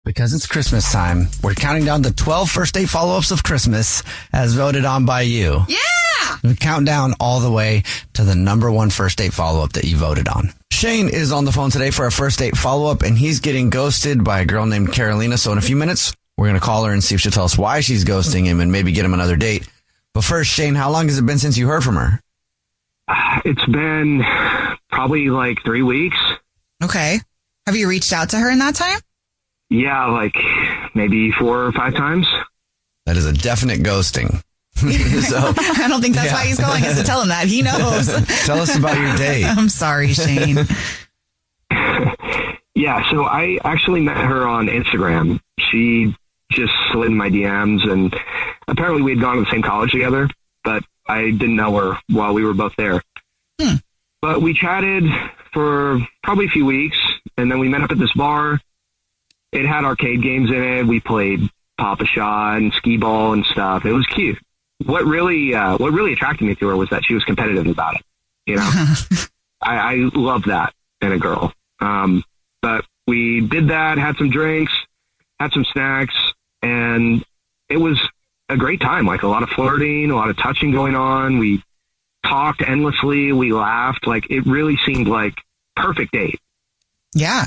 Because it's Christmas time, we're counting down the 12 first date follow-ups of Christmas as voted on by you. Yeah! We count down all the way to the number one first date follow-up that you voted on. Shane is on the phone today for a first date follow-up, and he's getting ghosted by a girl named Carolina. So in a few minutes, we're going to call her and see if she'll tell us why she's ghosting him and maybe get him another date. But first, Shane, how long has it been since you heard from her? It's been probably like 3 weeks. Okay. Have you reached out to her in that time? Yeah, like maybe 4 or 5 times. That is a definite ghosting. So, I don't think that's why he's calling us to tell him that. He knows. Tell us about your date. I'm sorry, Shane. Yeah, so I actually met her on Instagram. She just slid in my DMs, and apparently we had gone to the same college together, but I didn't know her while we were both there. But we chatted for probably a few weeks, and then we met up at this bar. It had arcade games in it. We played Pop-A-Shot and skee ball and stuff. It was cute. What really attracted me to her was that she was competitive about it. You know, I love that in a girl. But we did that, had some drinks, had some snacks, and it was a great time. Like a lot of flirting, a lot of touching going on. We talked endlessly. We laughed. Like it really seemed like perfect date. Yeah.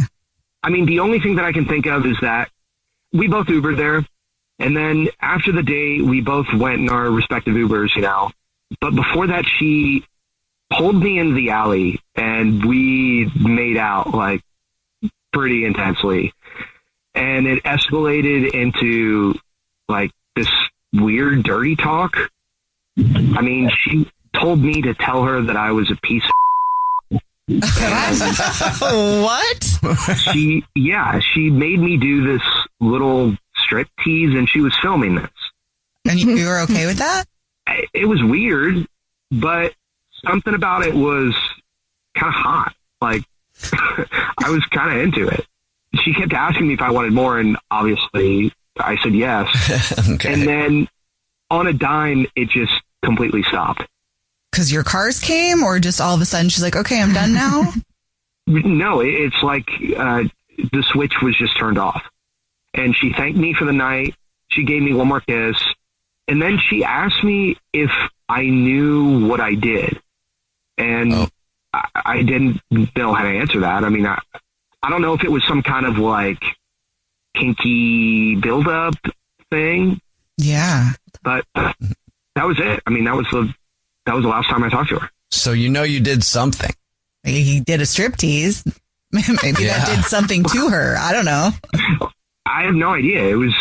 I mean, the only thing that I can think of is that we both Ubered there. And then after the date, we both went in our respective Ubers, you know. But before that, she pulled me into the alley and we made out like pretty intensely. And it escalated into like this weird, dirty talk. I mean, she told me to tell her that I was a piece of What? She made me do this little strip tease, and she was filming this. And you were okay with that? It was weird, but something about it was kind of hot. Like, I was kind of into it. She kept asking me if I wanted more, and obviously I said yes. Okay. And then on a dime, it just completely stopped. Because your cars came, or just all of a sudden she's like, okay, I'm done now? No, it's like the switch was just turned off. And she thanked me for the night. She gave me one more kiss. And then she asked me if I knew what I did. And I didn't know how to answer that. I mean, I don't know if it was some kind of like kinky build-up thing. Yeah. But that was it. I mean, that was the last time I talked to her. So you know you did something. He did a striptease. Maybe that did something to her. I don't know. I have no idea. It was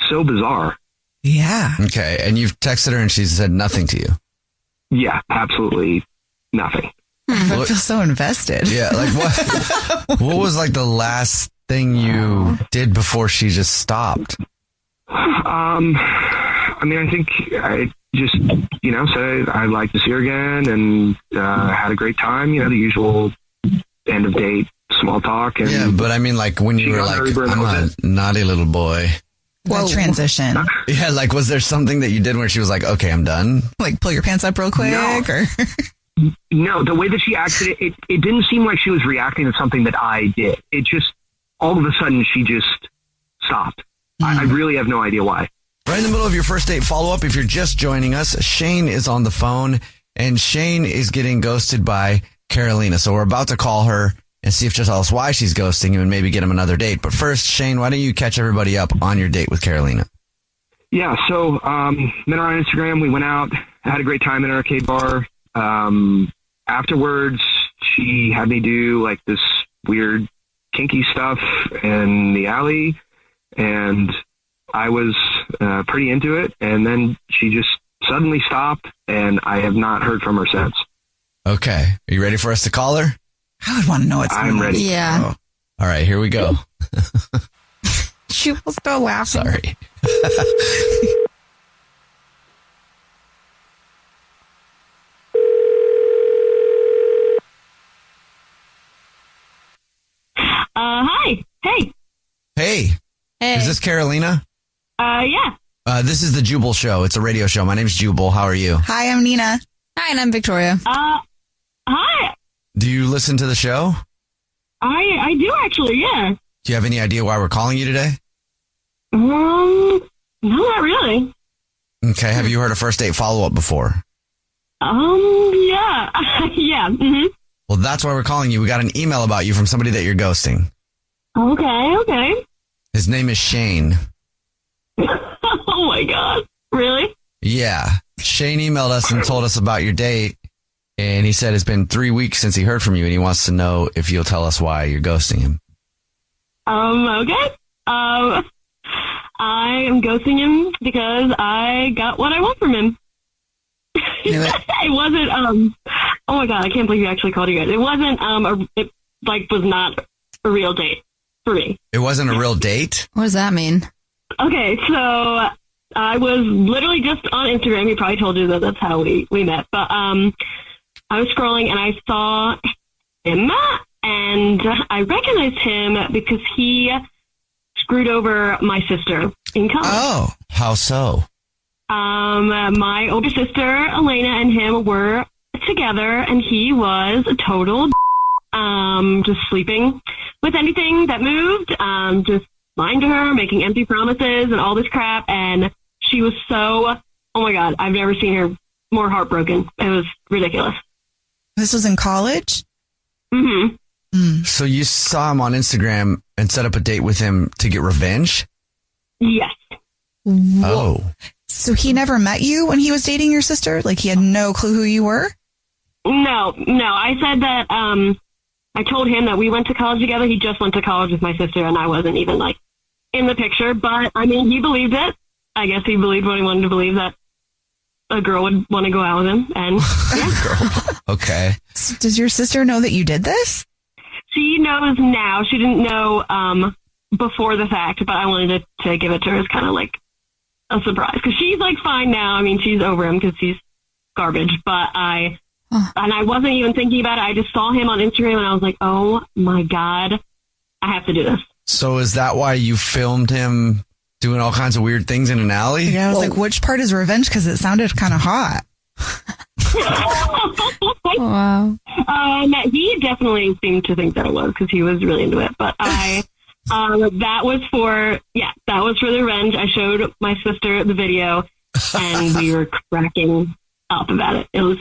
so bizarre. Yeah. Okay. And you've texted her and she said nothing to you. Yeah, absolutely nothing. I feel so invested. Yeah. Like what was like the last thing you did before she just stopped? I mean, I think I just, you know, said I'd like to see her again and had a great time. You know, the usual end of date small talk. And yeah, but I mean, like when you were like, I'm a naughty little boy. Well, transition. Yeah, like was there something that you did where she was like, okay, I'm done? Like pull your pants up real quick? No, the way that she acted, it didn't seem like she was reacting to something that I did. It just, all of a sudden, she just stopped. I really have no idea why. Right in the middle of your first date follow-up, if you're just joining us, Shane is on the phone, and Shane is getting ghosted by Carolina. So we're about to call her and see if she'll tell us why she's ghosting him and maybe get him another date. But first, Shane, why don't you catch everybody up on your date with Carolina? Yeah, so met her on Instagram. We went out, had a great time at an arcade bar. Afterwards, she had me do like this weird kinky stuff in the alley, and I was pretty into it. And then she just suddenly stopped, and I have not heard from her since. Okay. Are you ready for us to call her? I would want to know what's going on. I'm ready. Yeah. Oh. All right, here we go. She was still laughing. Sorry. Hi. Hey. Hey. Hey. Is this Carolina? Yeah. This is the Jubal Show. It's a radio show. My name's Jubal. How are you? Hi, I'm Nina. Hi, and I'm Victoria. Hi. Do you listen to the show? I do actually, yeah. Do you have any idea why we're calling you today? No, not really. Okay. Have you heard a first date follow-up before? Yeah. Yeah. Mm-hmm. Well, that's why we're calling you. We got an email about you from somebody that you're ghosting. Okay. His name is Shane. Oh my God. Really? Yeah. Shane emailed us and told us about your date. And he said it's been 3 weeks since he heard from you, and he wants to know if you'll tell us why you're ghosting him. Okay. I am ghosting him because I got what I want from him. It wasn't, oh my God, I can't believe you actually called you guys. It wasn't, it was not a real date for me. It wasn't a real date? What does that mean? Okay, so I was literally just on Instagram. He probably told you that that's how we met. But I was scrolling and I saw him, and I recognized him because he screwed over my sister in college. Oh, how so? My older sister, Elena, and him were together, and he was a total just sleeping with anything that moved, just lying to her, making empty promises and all this crap. And she was so, oh my God, I've never seen her more heartbroken. It was ridiculous. This was in college? Mm-hmm. So you saw him on Instagram and set up a date with him to get revenge? Yes. Oh. So he never met you when he was dating your sister? Like he had no clue who you were? No. I said that, I told him that we went to college together. He just went to college with my sister, and I wasn't even, in the picture. But, I mean, he believed it. I guess he believed what he wanted to believe, that a girl would want to go out with him. And, yeah. Girl. Okay. So does your sister know that you did this? She knows now. She didn't know before the fact, but I wanted to give it to her as kind of like a surprise. Because she's, fine now. I mean, she's over him because he's garbage. But I wasn't even thinking about it. I just saw him on Instagram and I was like, oh my God, I have to do this. So is that why you filmed him doing all kinds of weird things in an alley? Yeah, I was like, which part is revenge? Because it sounded kind of hot. Wow. He definitely seemed to think that it was because he was really into it. But that was for the revenge. I showed my sister the video and we were cracking up about it. It was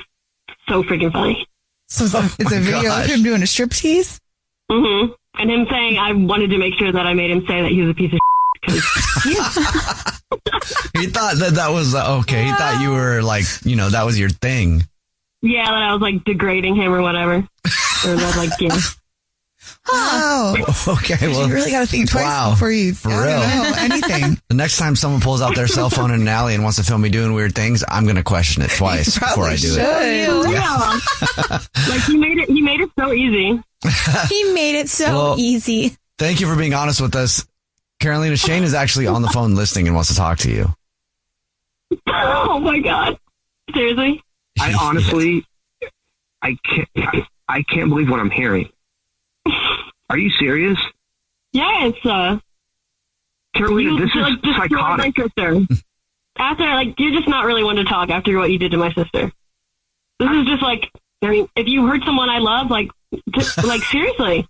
so freaking funny. So it's a video of him doing a striptease? Mm-hmm. And him saying I wanted to make sure that I made him say that he was a piece of shit. He thought that was okay. He thought you were that was your thing. Yeah, that I was degrading him or whatever. Or that yeah. Oh, okay. Well, you really got to think twice before you know anything. The next time someone pulls out their cell phone in an alley and wants to film me doing weird things, I'm going to question it twice before I do it. Yeah. He made it so easy. He made it so easy. Thank you for being honest with us. Carolina, Shane is actually on the phone listening and wants to talk to you. Oh my God. Seriously? I honestly, I can't believe what I'm hearing. Are you serious? Yes. Carolina, this is psychotic. My sister. After, you're just not really one to talk after what you did to my sister. This is just if you hurt someone I love, seriously.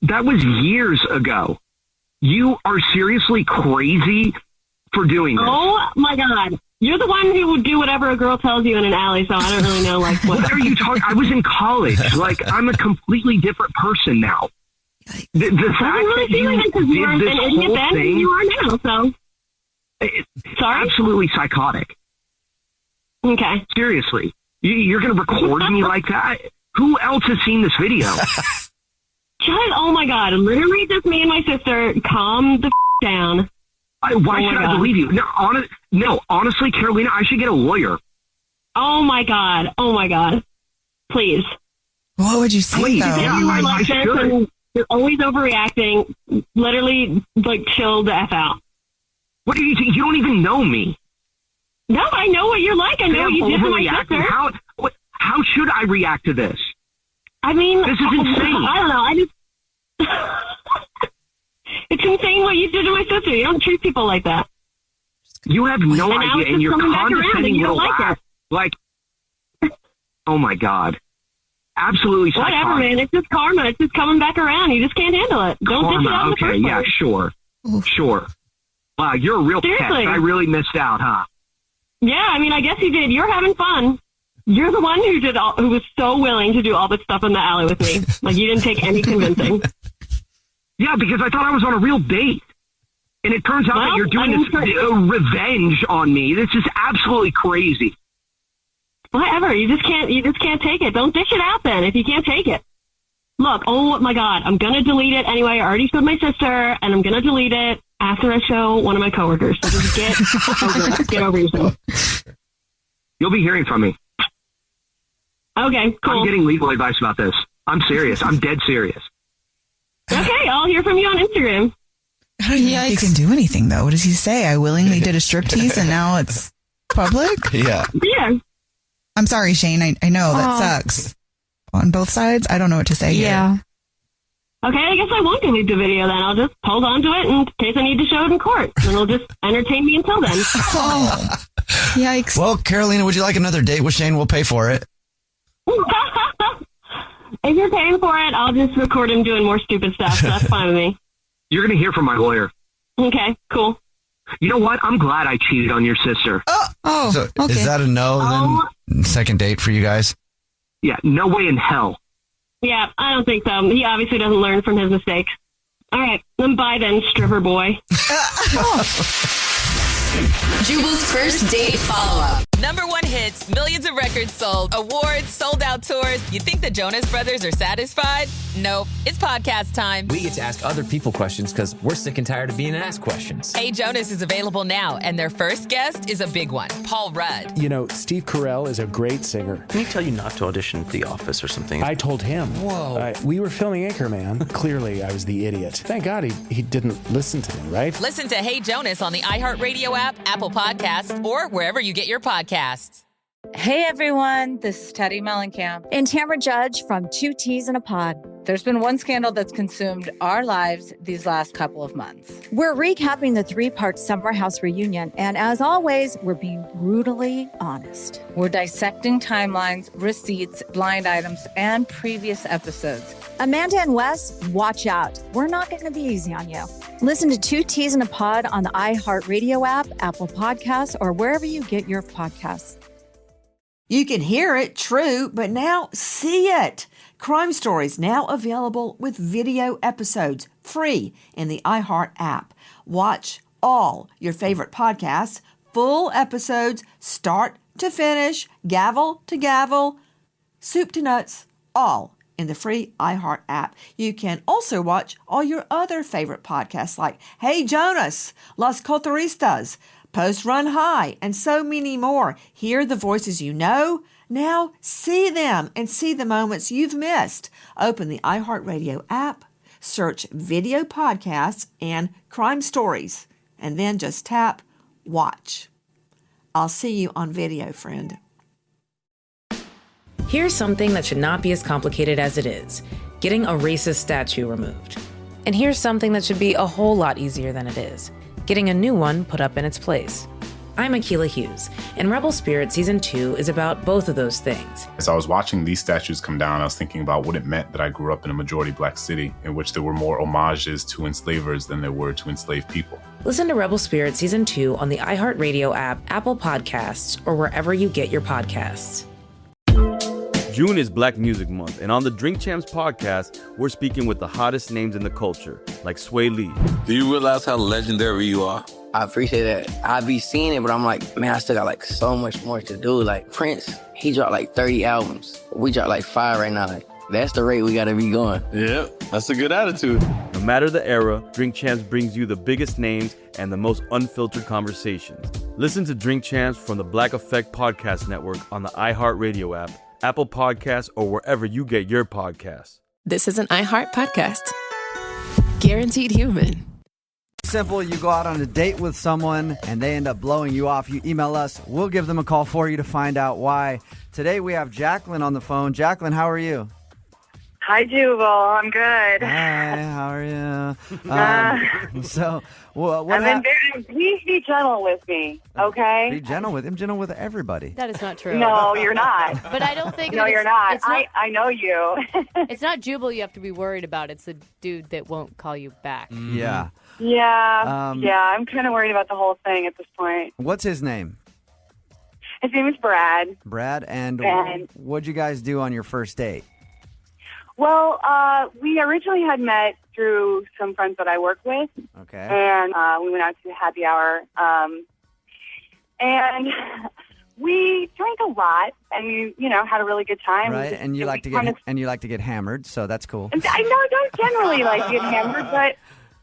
That was years ago. You are seriously crazy for doing this. Oh my God. You're the one who would do whatever a girl tells you in an alley, so I don't really know, what are you talking? I was in college. I'm a completely different person now. The fact that you did this whole thing, you are now, so. Sorry? Absolutely psychotic. Okay. Seriously. You're going to record me like that? Who else has seen this video? Oh my God. Literally just me and my sister. Calm the down. Why should I believe you? No, honestly, Carolina, I should get a lawyer. Oh my God. Please. What would you say, though? Yeah, you were this and you're always overreacting. Literally, chill the F out. What do you think? You don't even know me. No, I know what you're like. I know what you did to my sister. How should I react to this? I mean, this is insane. I don't know. It's insane what you did to my sister. You don't treat people like that. You have no idea, and you're condescending little laugh. Oh my God. Absolutely psychotic. Whatever, man. It's just karma. It's just coming back around. You just can't handle it. Don't dish it out in the first place. Yeah, sure. Wow, you're a real pest. Seriously. I really missed out, huh? Yeah, I mean, I guess you did. You're having fun. You're the one who was so willing to do all this stuff in the alley with me. Like, you didn't take any convincing. Yeah, because I thought I was on a real date. And it turns out that you're doing this revenge on me. This is absolutely crazy. Whatever. You just can't take it. Don't dish it out then if you can't take it. Look, oh my God, I'm going to delete it anyway. I already showed my sister, and I'm going to delete it after I show one of my coworkers. So just get over yourself. You'll be hearing from me. Okay, cool. I'm getting legal advice about this. I'm serious. I'm dead serious. Okay, I'll hear from you on Instagram. I don't think he can do anything, though. What does he say? I willingly did a striptease, and now it's public? Yeah. Yeah. I'm sorry, Shane. I know that sucks. On both sides, I don't know what to say Yeah. here. Okay, I guess I won't delete the video then. I'll just hold on to it in case I need to show it in court. And it'll just entertain me until then. Oh, yikes. Well, Carolina, would you like another date with Shane? We'll pay for it. If you're paying for it, I'll just record him doing more stupid stuff. So that's fine with me. You're going to hear from my lawyer. Okay, cool. You know what? I'm glad I cheated on your sister. Oh, So okay. is that a no then? Second date for you guys? Yeah, no way in hell. Yeah, I don't think so. He obviously doesn't learn from his mistakes. All right, then bye then, stripper boy. Jubal's first date follow-up. #1 hits, millions of records sold, awards, sold-out tours. You think the Jonas Brothers are satisfied? Nope. It's podcast time. We get to ask other people questions because we're sick and tired of being asked questions. Hey Jonas is available now, and their first guest is a big one, Paul Rudd. You know, Steve Carell is a great singer. Didn't he tell you not to audition for The Office or something? I told him. Whoa. We were filming Anchorman. Clearly, I was the idiot. Thank God he didn't listen to me, right? Listen to Hey Jonas on the iHeartRadio app, Apple Podcasts, or wherever you get your podcasts. Hey everyone, this is Teddy Mellencamp and Tamara Judge from Two Teas in a Pod. There's been one scandal that's consumed our lives these last couple of months. We're recapping the 3-part Summer House reunion, and as always, we're being brutally honest. We're dissecting timelines, receipts, blind items, and previous episodes. Amanda and Wes, watch out. We're not going to be easy on you. Listen to Two Teas in a Pod on the iHeartRadio app, Apple Podcasts, or wherever you get your podcasts. You can hear it, true, but now see it. Crime Stories now available with video episodes free in the iHeart app. Watch all your favorite podcasts, full episodes, start to finish, gavel to gavel, soup to nuts, all in the free iHeart app. You can also watch all your other favorite podcasts like Hey Jonas, Las Cotaristas, Post Run High, and so many more. Hear the voices you know. Now see them and see the moments you've missed. Open the iHeartRadio app, search video podcasts and crime stories, and then just tap watch. I'll see you on video, friend. Here's something that should not be as complicated as it is: getting a racist statue removed. And here's something that should be a whole lot easier than it is: getting a new one put up in its place. I'm Akilah Hughes, and Rebel Spirit Season 2 is about both of those things. As I was watching these statues come down, I was thinking about what it meant that I grew up in a majority black city in which there were more homages to enslavers than there were to enslaved people. Listen to Rebel Spirit Season 2 on the iHeartRadio app, Apple Podcasts, or wherever you get your podcasts. June is Black Music Month, and on the Drink Champs podcast, we're speaking with the hottest names in the culture, like Sway Lee. Do you realize how legendary you are? I appreciate that. I be seeing it, but I'm like, man, I still got like so much more to do. Like Prince, he dropped like 30 albums. We dropped like 5 right now. Like, that's the rate we gotta be going. Yeah, that's a good attitude. No matter the era, Drink Champs brings you the biggest names and the most unfiltered conversations. Listen to Drink Champs from the Black Effect Podcast Network on the iHeartRadio app, Apple Podcasts, or wherever you get your podcasts. This is an iHeart podcast. Guaranteed human. Simple. You go out on a date with someone and they end up blowing you off. You email us. We'll give them a call for you to find out why. Today we have Jacqueline on the phone. Jacqueline, how are you? Hi, Jubal. I'm good. Hi, how are you? So, please be gentle with me, okay? Be gentle with him. Gentle with everybody. That is not true. No, you're not. But I don't think... No, you're not. I know you. It's not Jubal you have to be worried about. It's the dude that won't call you back. Yeah. Yeah, I'm kind of worried about the whole thing at this point. What's his name? His name is Brad. Brad, and what'd you guys do on your first date? Well, we originally had met through some friends that I work with. Okay. And we went out to happy hour. And we drank a lot, and we, had a really good time. Right, and you like to get hammered, so that's cool. I don't generally like to get hammered, but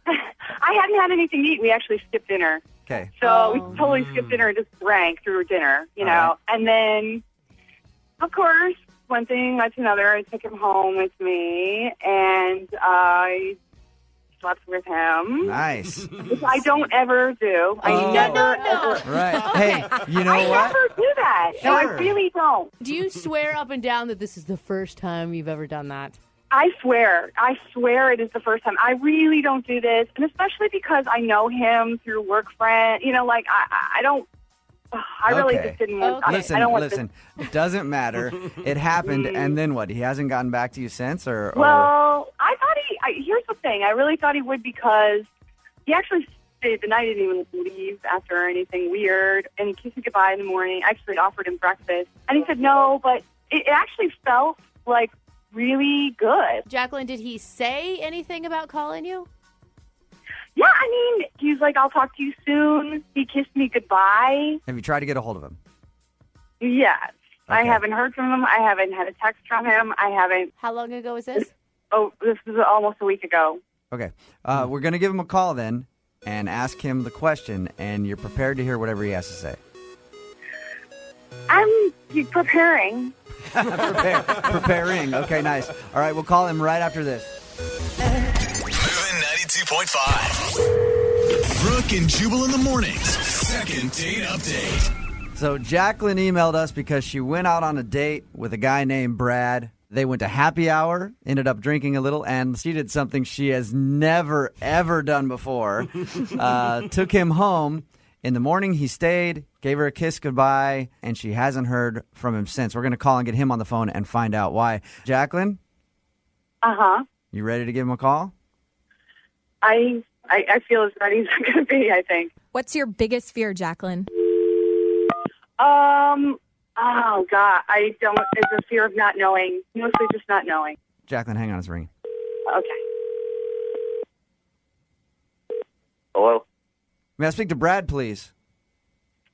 I hadn't had anything to eat. We actually skipped dinner. Okay. So we totally skipped dinner and just drank through dinner, right. And then, of course, one thing led to another. I took him home with me, and I slept with him. Nice. Which I don't ever do. I never, ever. Right. Hey, you know I what? never do that. Sure. No, I really don't. Do you swear up and down that this is the first time you've ever done that? I swear it is the first time. I really don't do this, and especially because I know him through work friend. I don't. I really just didn't want. Listen, I don't want listen. It doesn't matter. It happened, and then what? He hasn't gotten back to you since, or? Well, I thought here's the thing. I really thought he would, because he actually stayed the night. He didn't even leave after anything weird, and he kissed me goodbye in the morning. I actually offered him breakfast, and he said no, but it actually felt like really good. Jacqueline, did he say anything about calling you? Yeah, he's like, I'll talk to you soon. He kissed me goodbye. Have you tried to get a hold of him? Yes. Okay. I haven't heard from him. I haven't had a text from him. I haven't. How long ago was this? This is almost a week ago. Okay. We're going to give him a call then and ask him the question, and you're prepared to hear whatever he has to say. I'm preparing. Preparing. Okay, nice. All right, we'll call him right after this. Moving 92.5. Brooke and Jubal in the mornings. Second date update. So Jacqueline emailed us because she went out on a date with a guy named Brad. They went to happy hour, ended up drinking a little, and she did something she has never, ever done before. Took him home. In the morning, he stayed, gave her a kiss goodbye, and she hasn't heard from him since. We're going to call and get him on the phone and find out why. Jacqueline? Uh-huh. You ready to give him a call? I feel as ready as I'm going to be, I think. What's your biggest fear, Jacqueline? Oh, God. It's a fear of not knowing. Mostly just not knowing. Jacqueline, hang on, it's ringing. Okay. Hello? May I speak to Brad, please?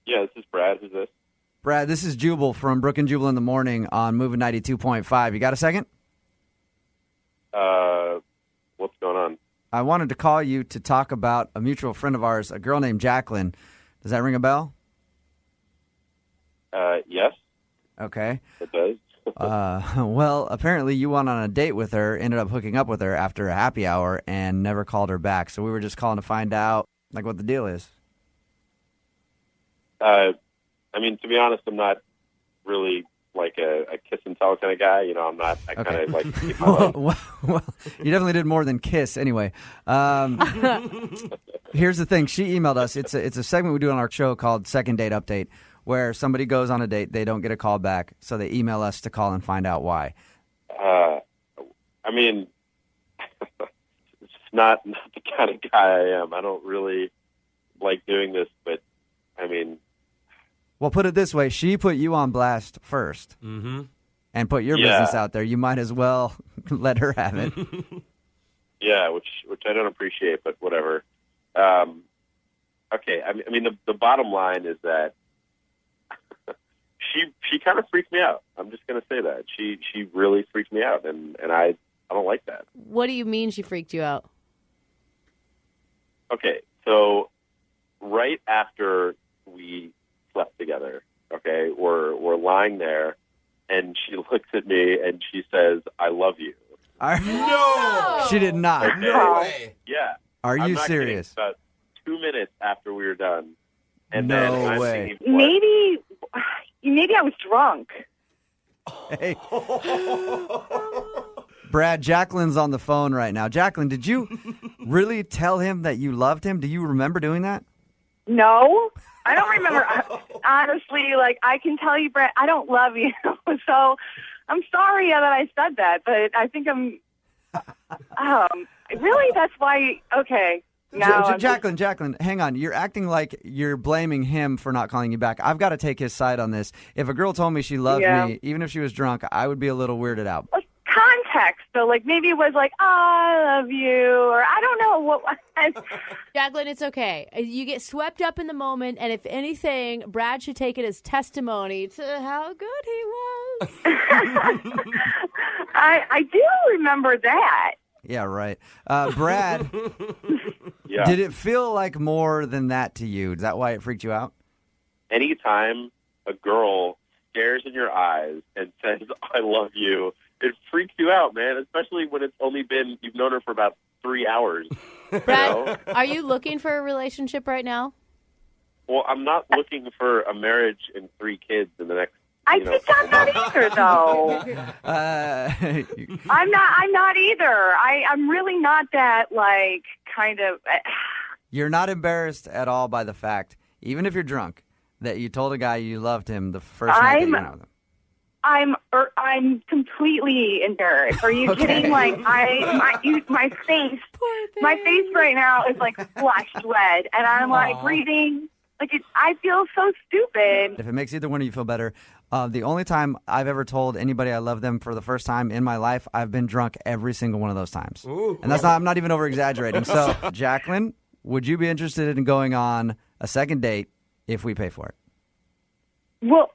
Yeah, this is Brad. Who's this? Brad, this is Jubal from Brooke and Jubal in the morning on Moving 92.5. You got a second? What's going on? I wanted to call you to talk about a mutual friend of ours, a girl named Jacqueline. Does that ring a bell? Yes. It Okay. does. Well, apparently you went on a date with her, ended up hooking up with her after a happy hour, and never called her back. So we were just calling to find out, what the deal is. To be honest, I'm not really like a kiss and tell kind of guy. I'm not. I kind of like. Keep my well, you definitely did more than kiss. Anyway, here's the thing. She emailed us. It's a segment we do on our show called Second Date Update, where somebody goes on a date, they don't get a call back, so they email us to call and find out why. It's not the kind of guy I am. I don't really like doing this, but Well, put it this way. She put you on blast first and put your business out there. You might as well let her have it. Yeah, which I don't appreciate, but whatever. Okay, the bottom line is that she kind of freaked me out. I'm just going to say that. She really freaked me out, and I don't like that. What do you mean she freaked you out? Okay, so right after we slept together, okay, we're lying there, and she looks at me and she says, "I love you." No! She did not. Okay? No way. Yeah. Are I'm you not serious? Kidding. About 2 minutes after we were done. And No then I'm way. thinking, Maybe I was drunk. Hey. Brad, Jacqueline's on the phone right now. Jacqueline, did you really tell him that you loved him? Do you remember doing that? No, I don't remember. Honestly, I can tell you, Brett, I don't love you. So I'm sorry that I said that, but I think I'm... really? That's why... Okay. Now, Jacqueline, hang on. You're acting like you're blaming him for not calling you back. I've got to take his side on this. If a girl told me she loved me, even if she was drunk, I would be a little weirded out. Context. So, like, maybe it was like, oh, I love you, or I don't know what was. Jacqueline, it's okay. You get swept up in the moment, and if anything, Brad should take it as testimony to how good he was. I do remember that. Yeah, right. Brad, did it feel like more than that to you? Is that why it freaked you out? Anytime a girl stares in your eyes and says, I love you, it freaks you out, man, especially when it's only been, you've known her for about 3 hours. Brad, are you looking for a relationship right now? Well, I'm not looking for a marriage and 3 kids in the next, I'm not either, though. I'm not either. I'm really not that, like, kind of. You're not embarrassed at all by the fact, even if you're drunk, that you told a guy you loved him the first night that you went out with him. I'm completely embarrassed. Are you kidding? Like, my face right now is like flushed red, and I'm like breathing. Like, I feel so stupid. If it makes either one of you feel better, the only time I've ever told anybody I love them for the first time in my life, I've been drunk every single one of those times. Ooh. And I'm not even over exaggerating. So, Jacqueline, would you be interested in going on a second date if we pay for it? Well,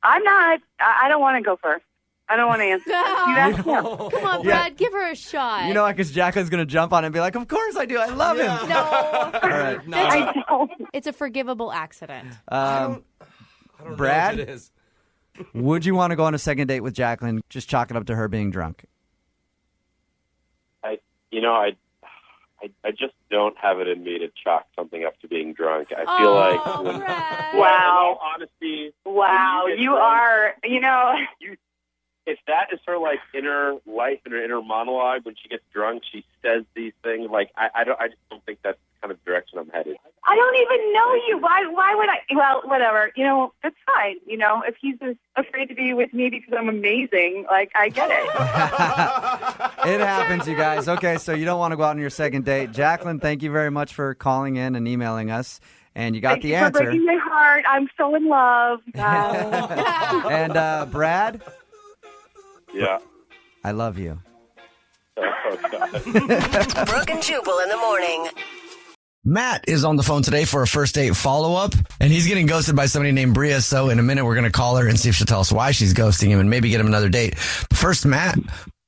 I'm not. I don't want to go first. I don't want to answer. No. Come on, Brad, give her a shot. You know, because Jacqueline's going to jump on it and be like, of course I do. I love him. No. All right. No. I don't. It's a forgivable accident. I don't Brad, know if it is. Would you want to go on a second date with Jacqueline, just chalk it up to her being drunk? I just don't have it in me to chalk something up to being drunk. I feel like, in all honesty, you are, if that is her like inner life and her inner monologue when she gets drunk, she says these things. Like I just don't think that's the kind of direction I'm headed. I don't even know you. Why would I? Well, whatever. That's fine. If he's afraid to be with me because I'm amazing, like, I get it. It happens, you guys. Okay, so you don't want to go out on your second date. Jacqueline, thank you very much for calling in and emailing us. And you got Thank the you answer. for breaking my heart. I'm so in love. And Brad? Yeah. I love you. Brooke and Jubal in the morning. Matt is on the phone today for a first date follow-up, and he's getting ghosted by somebody named Bria, so in a minute we're going to call her and see if she'll tell us why she's ghosting him and maybe get him another date. But first, Matt,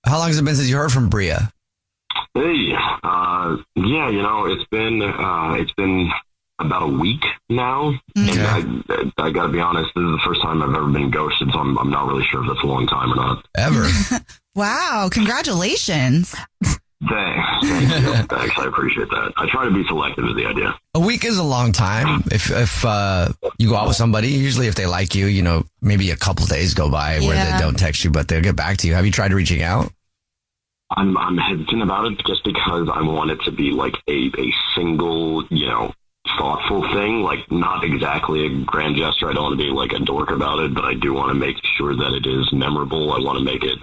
how long has it been since you heard from Bria? Hey, it's been about a week now, and I got to be honest, this is the first time I've ever been ghosted, so I'm not really sure if that's a long time or not. Ever. Wow, congratulations. Thanks. Thanks, I appreciate that. I try to be selective is the idea. A week is a long time. If you go out with somebody, usually if they like you, maybe a couple days go by where they don't text you, but they'll get back to you. Have you tried reaching out? I'm hesitant about it just because I want it to be like a single, thoughtful thing, like not exactly a grand gesture. I don't want to be like a dork about it, but I do want to make sure that it is memorable. I want to make it,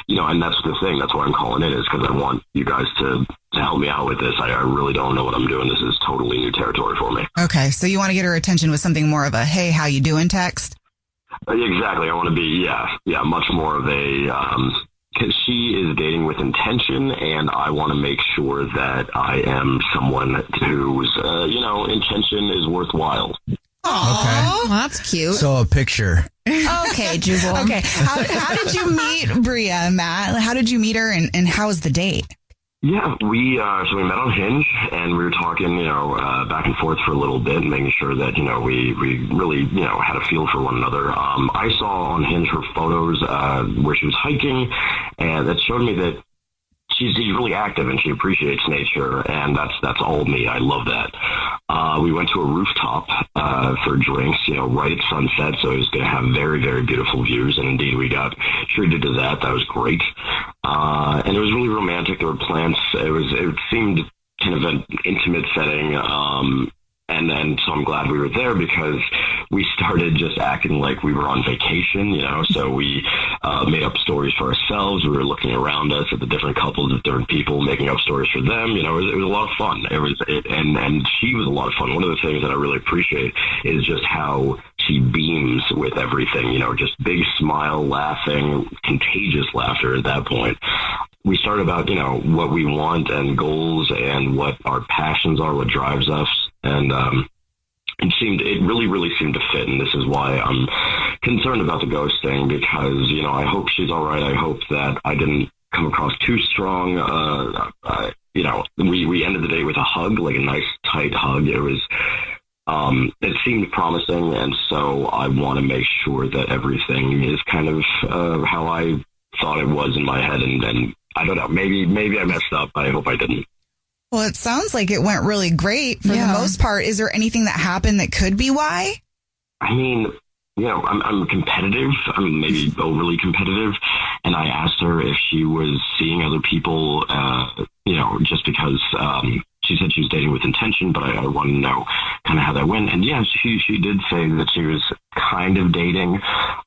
and that's the thing. That's why I'm calling in, is because I want you guys to help me out with this. I really don't know what I'm doing. This is totally new territory for me. Okay, so you want to get her attention with something more of a, hey, how you doing text? Exactly. I want to be, much more of a, because she is dating with intention, and I want to make sure that I am someone whose, intention is worthwhile. Oh, well, that's cute. So a picture. Okay, Jubal. Okay, how did you meet Bria, Matt? How did you meet her, and how was the date? Yeah, we met on Hinge, and we were talking, back and forth for a little bit, making sure that, we really, had a feel for one another. I saw on Hinge her photos where she was hiking, and that showed me that she's really active and she appreciates nature, and that's all me. I love that. We went to a rooftop for drinks, right at sunset, so it was going to have very, very beautiful views, and indeed we got treated to that. That was great. And it was really romantic. There were plants. It seemed kind of an intimate setting, and so I'm glad we were there because we started just acting like we were on vacation, so we made up stories for ourselves. We were looking around us at the different couples of different people, making up stories for them. It was a lot of fun. And she was a lot of fun. One of the things that I really appreciate is just how she beams with everything, just big smile, laughing, contagious laughter at that point. We started about, what we want and goals and what our passions are, what drives us. And it really, really seemed to fit. And this is why I'm concerned about the ghosting because, I hope she's all right. I hope that I didn't come across too strong. We ended the day with a hug, like a nice tight hug. It seemed promising. And so I want to make sure that everything is kind of how I thought it was in my head. And I don't know, maybe I messed up. I hope I didn't. Well, it sounds like it went really great for the most part. Is there anything that happened that could be why? I mean, I'm competitive. I'm maybe overly competitive. And I asked her if she was seeing other people, just because she said she was dating with intention, but I wanted to know kind of how that went. And yeah, she did say that she was kind of dating.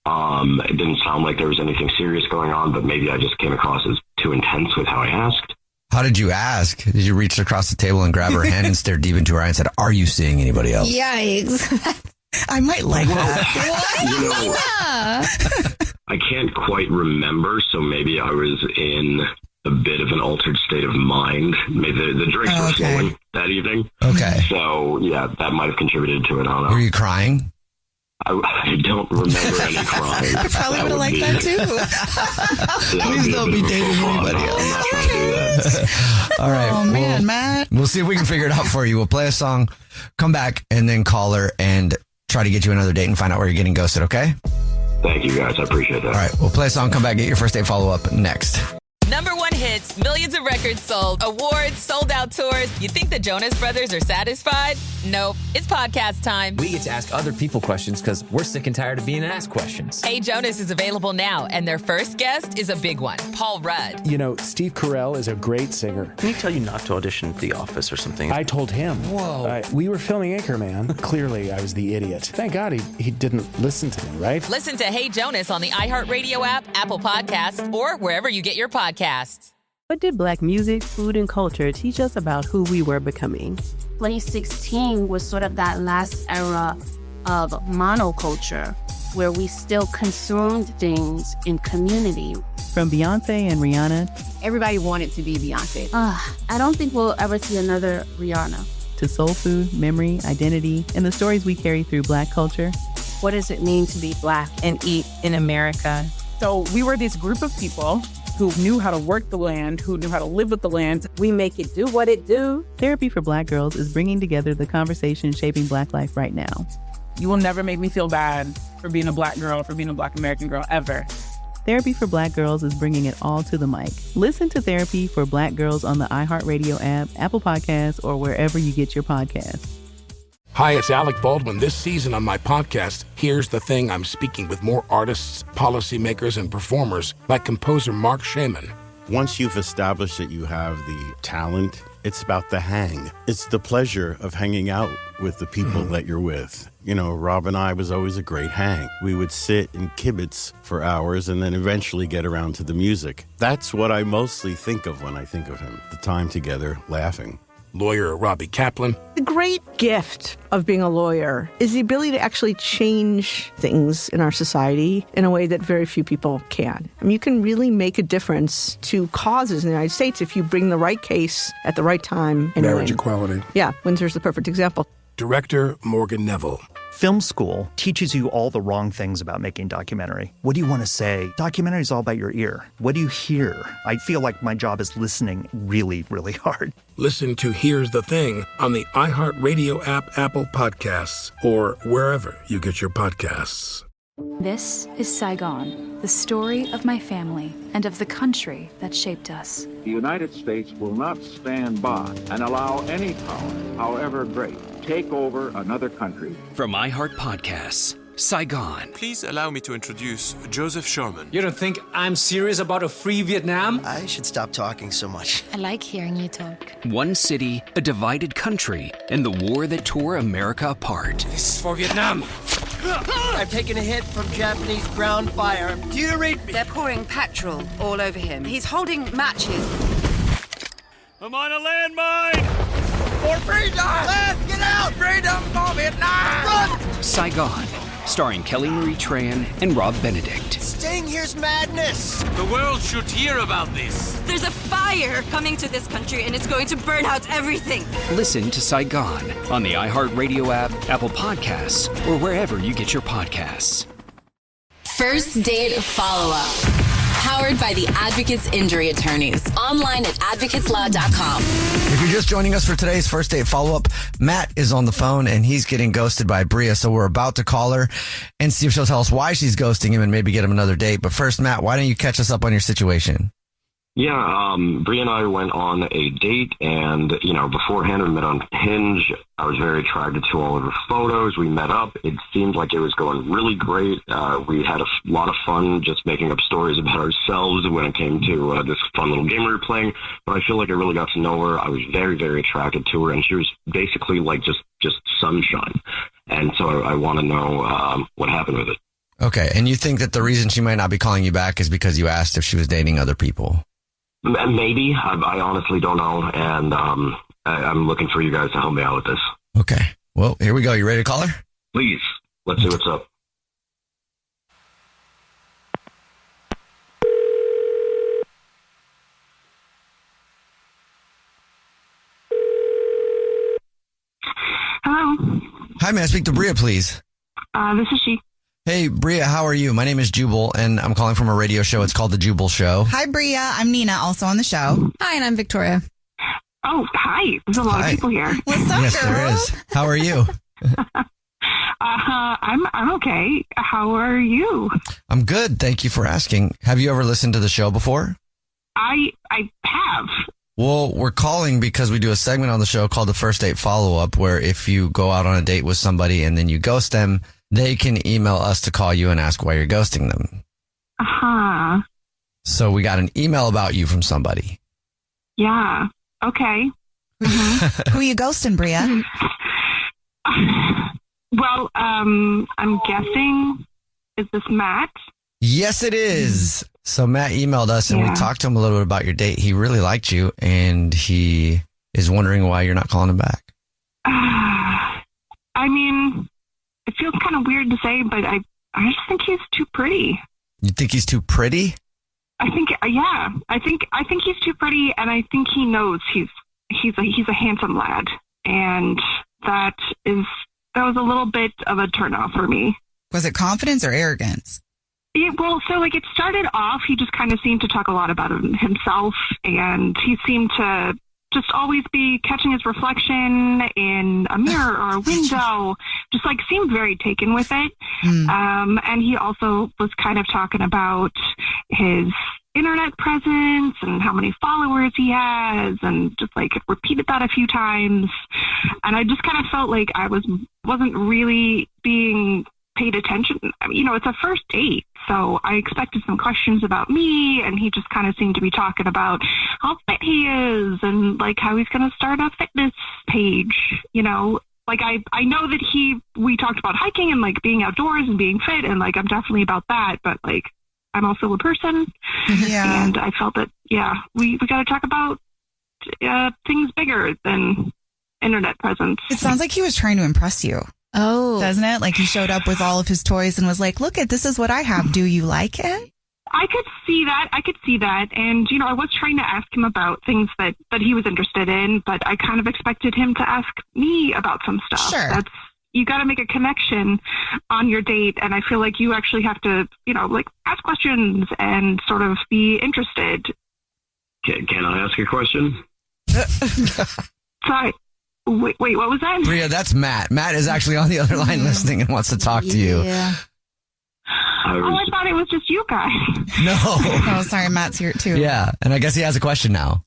It didn't sound like there was anything serious going on, but maybe I just came across as too intense with how I asked. How did you ask? Did you reach across the table and grab her hand and stare deep into her eye and said, "Are you seeing anybody else?" Yikes. I might like that. I can't quite remember, so maybe I was in a bit of an altered state of mind. Maybe the drinks were flowing that evening. Okay. So, yeah, that might have contributed to it. I don't know. Were you crying? I don't remember any crying. I probably would have liked that too. Please don't be dating anybody else. I'm not trying to do that. All right. Oh, man, Matt. We'll see if we can figure it out for you. We'll play a song, come back, and then call her and try to get you another date and find out where you're getting ghosted, okay? Thank you, guys. I appreciate that. All right. We'll play a song, come back, get your first date follow-up next. #1 hits, millions of records sold, awards, sold out tours. You think the Jonas Brothers are satisfied? Nope. It's podcast time. We get to ask other people questions because we're sick and tired of being asked questions. Hey Jonas is available now, and their first guest is a big one, Paul Rudd. Steve Carell is a great singer. Can he tell you not to audition for The Office or something? I told him. Whoa. We were filming Anchorman. Clearly, I was the idiot. Thank God he didn't listen to me, right? Listen to Hey Jonas on the iHeartRadio app, Apple Podcasts, or wherever you get your podcasts. What did Black music, food, and culture teach us about who we were becoming? 2016 was sort of that last era of monoculture where we still consumed things in community. From Beyonce and Rihanna. Everybody wanted to be Beyonce. I don't think we'll ever see another Rihanna. To soul food, memory, identity, and the stories we carry through Black culture. What does it mean to be Black and eat in America? So we were this group of people who knew how to work the land, who knew how to live with the land. We make it do what it do. Therapy for Black Girls is bringing together the conversation shaping Black life right now. You will never make me feel bad for being a Black girl, for being a Black American girl, ever. Therapy for Black Girls is bringing it all to the mic. Listen to Therapy for Black Girls on the iHeartRadio app, Apple Podcasts, or wherever you get your podcasts. Hi, it's Alec Baldwin. This season on my podcast, Here's the Thing, I'm speaking with more artists, policymakers, and performers like composer Mark Shaman. Once you've established that you have the talent, it's about the hang. It's the pleasure of hanging out with the people that you're with. Rob and I was always a great hang. We would sit and kibitz for hours and then eventually get around to the music. That's what I mostly think of when I think of him, the time together laughing. Lawyer Robbie Kaplan. The great gift of being a lawyer is the ability to actually change things in our society in a way that very few people can. You can really make a difference to causes in the United States if you bring the right case at the right time. And Marriage win. equality. Yeah, Windsor's the perfect example. Director Morgan Neville. Film school teaches you all the wrong things about making documentary. What do you want to say? Documentary is all about your ear. What do you hear? I feel like my job is listening really, really hard. Listen to Here's the Thing on the iHeartRadio app, Apple Podcasts, or wherever you get your podcasts. This is Saigon, the story of my family and of the country that shaped us. The United States will not stand by and allow any power, however great, take over another country. From iHeart Podcasts. Saigon. Please allow me to introduce Joseph Sherman. You don't think I'm serious about a free Vietnam? I should stop talking so much. I like hearing you talk. One city, a divided country, and the war that tore America apart. This is for Vietnam. I've taken a hit from Japanese ground fire. Do you read me? They're pouring petrol all over him. He's holding matches. I'm on a landmine! For freedom! Let's get out! Freedom for Vietnam! Run! Saigon, starring Kelly Marie Tran and Rob Benedict. Staying here's madness! The world should hear about this. There's a fire coming to this country and it's going to burn out everything. Listen to Saigon on the iHeartRadio app, Apple Podcasts, or wherever you get your podcasts. First Date Follow-Up. Powered by the Advocates Injury Attorneys. Online at advocateslaw.com. If you're just joining us for today's First Date Follow-Up, Matt is on the phone and he's getting ghosted by Bria. So we're about to call her and see if she'll tell us why she's ghosting him and maybe get him another date. But first, Matt, why don't you catch us up on your situation? Yeah, Bria and I went on a date, and, beforehand we met on Hinge. I was very attracted to all of her photos. We met up. It seemed like it was going really great. We had a lot of fun just making up stories about ourselves when it came to this fun little game we were playing. But I feel like I really got to know her. I was very, very attracted to her, and she was basically like just sunshine. And so I want to know what happened with it. Okay, and you think that the reason she might not be calling you back is because you asked if she was dating other people? Maybe. I honestly don't know, and I'm looking for you guys to help me out with this. Okay. Well, here we go. You ready to call her? Please. Let's see what's up. Hello. Hi, may I speak to Bria, please? This is she. Hey, Bria, how are you? My name is Jubal, and I'm calling from a radio show. It's called The Jubal Show. Hi, Bria. I'm Nina, also on the show. Hi, and I'm Victoria. Oh, hi. There's a lot of people here. What's up, Yes, girl? there is. How are you? I'm okay. How are you? I'm good. Thank you for asking. Have you ever listened to the show before? I have. Well, we're calling because we do a segment on the show called the First Date Follow-Up, where if you go out on a date with somebody and then you ghost them, they can email us to call you and ask why you're ghosting them. Uh-huh. So we got an email about you from somebody. Yeah. Okay. Who are you ghosting, Bria? Well, I'm guessing, is this Matt? Yes, it is. So Matt emailed us and we talked to him a little bit about your date. He really liked you and he is wondering why you're not calling him back. I mean, it feels kind of weird to say, but I just think he's too pretty. You think he's too pretty? I think he's too pretty, and I think he knows he's a handsome lad, and that was a little bit of a turnoff for me. Was it confidence or arrogance? It started off, he just kind of seemed to talk a lot about himself, and he seemed to just always be catching his reflection in a mirror or a window, just like seemed very taken with it. And he also was kind of talking about his internet presence and how many followers he has, and just like repeated that a few times. And I just kind of felt like I wasn't really being paid attention. I mean, it's a first date, so I expected some questions about me, and he just kind of seemed to be talking about how fit he is and like how he's going to start a fitness page. Like I know that we talked about hiking and like being outdoors and being fit, and like I'm definitely about that, but like I'm also a person, and I felt that we got to talk about things bigger than internet presence. It sounds like he was trying to impress you. Oh. Doesn't it? Like he showed up with all of his toys and was like, look this is what I have. Do you like it? I could see that. And, I was trying to ask him about things that he was interested in, but I kind of expected him to ask me about some stuff. Sure. You got to make a connection on your date. And I feel like you actually have to, ask questions and sort of be interested. Can I ask a question? Sorry. Wait, what was that? Bria, that's Matt. Matt is actually on the other line listening and wants to talk to you. Yeah. I thought it was just you guys. No. Oh, sorry. Matt's here too. Yeah. And I guess he has a question now.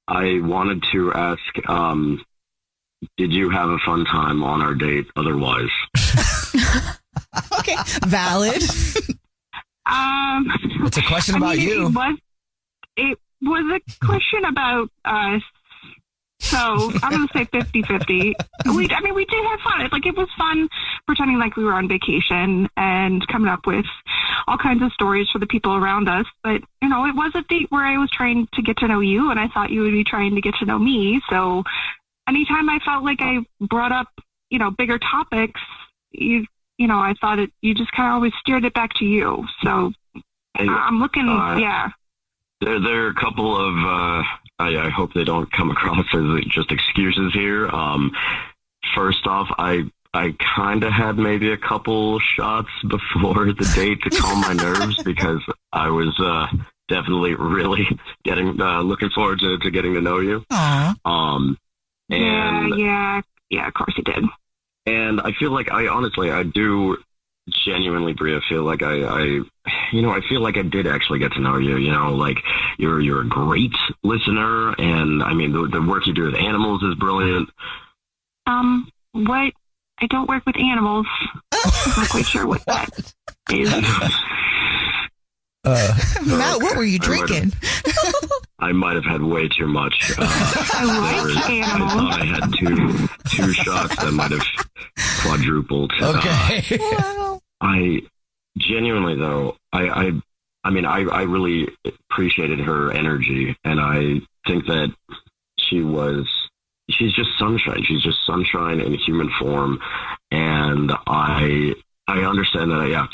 I wanted to ask, did you have a fun time on our date otherwise? Okay, valid. It's a question about you. It was a question about us. So I'm going to say 50-50. We did have fun. It was fun pretending like we were on vacation and coming up with all kinds of stories for the people around us. But, it was a date where I was trying to get to know you, and I thought you would be trying to get to know me. So anytime I felt like I brought up, bigger topics, I thought you just kind of always steered it back to you. So I'm looking, yeah. There are a couple of, I hope they don't come across as just excuses here. First off, I kind of had maybe a couple shots before the date to calm my nerves because I was definitely really looking forward to getting to know you. Aww. Yeah, of course you did. And I feel like I do genuinely, Bria, feel like I feel like I did actually get to know you. You're a great listener, and I mean the work you do with animals is brilliant. What? I don't work with animals. I'm not quite sure what that is. Matt, what were you drinking? I might have had way too much. I like animals. I thought I had two shots that might have quadrupled. Okay. Wow. I genuinely, though, I really appreciated her energy, and I think that she's just sunshine. She's just sunshine in human form, and I understand that.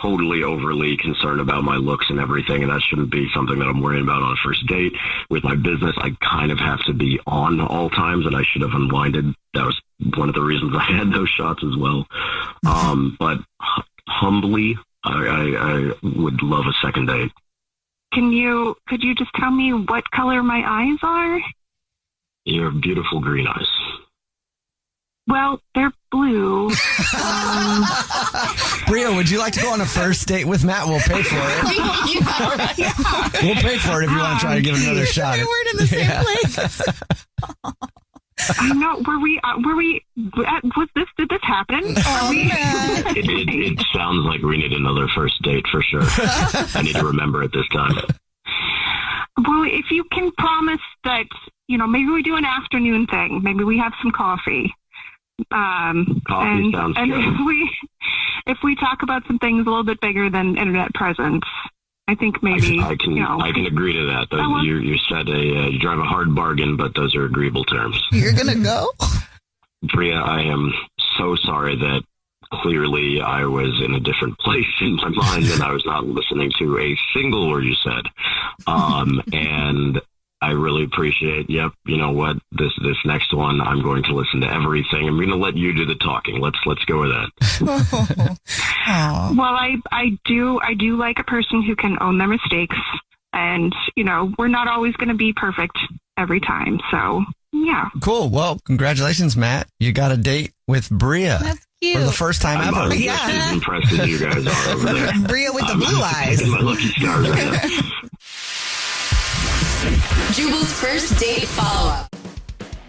Totally overly concerned about my looks and everything, and that shouldn't be something that I'm worrying about on a first date. With my business, I kind of have to be on all times, and I should have unwinded. That was one of the reasons I had those shots as well. But humbly, I would love a second date. Could you just tell me what color my eyes are? Your beautiful green eyes. Well, they're blue. Bria, would you like to go on a first date with Matt? We'll pay for it. Yeah. We'll pay for it if you want to try to give it another shot. We weren't in the same place. I know. Did this happen? It sounds like we need another first date for sure. I need to remember it this time. Well, if you can promise that, maybe we do an afternoon thing. Maybe we have some coffee. Coffee sounds good. If we talk about some things a little bit bigger than internet presence, I think maybe I can agree to that. You said you drive a hard bargain, but those are agreeable terms. You're gonna go? Bria, I am so sorry that clearly I was in a different place in my mind and I was not listening to a single word you said. And I really appreciate, you know what, this next one, I'm going to listen to everything. I'm going to let you do the talking. Let's go with that. Well, I do like a person who can own their mistakes. And, we're not always going to be perfect every time. So, yeah. Cool. Well, congratulations, Matt. You got a date with Bria. That's cute. For the first time ever. I'm just as impressed as you guys are over there. Bria with the blue eyes. My lucky stars right now. Jubal's first date follow-up.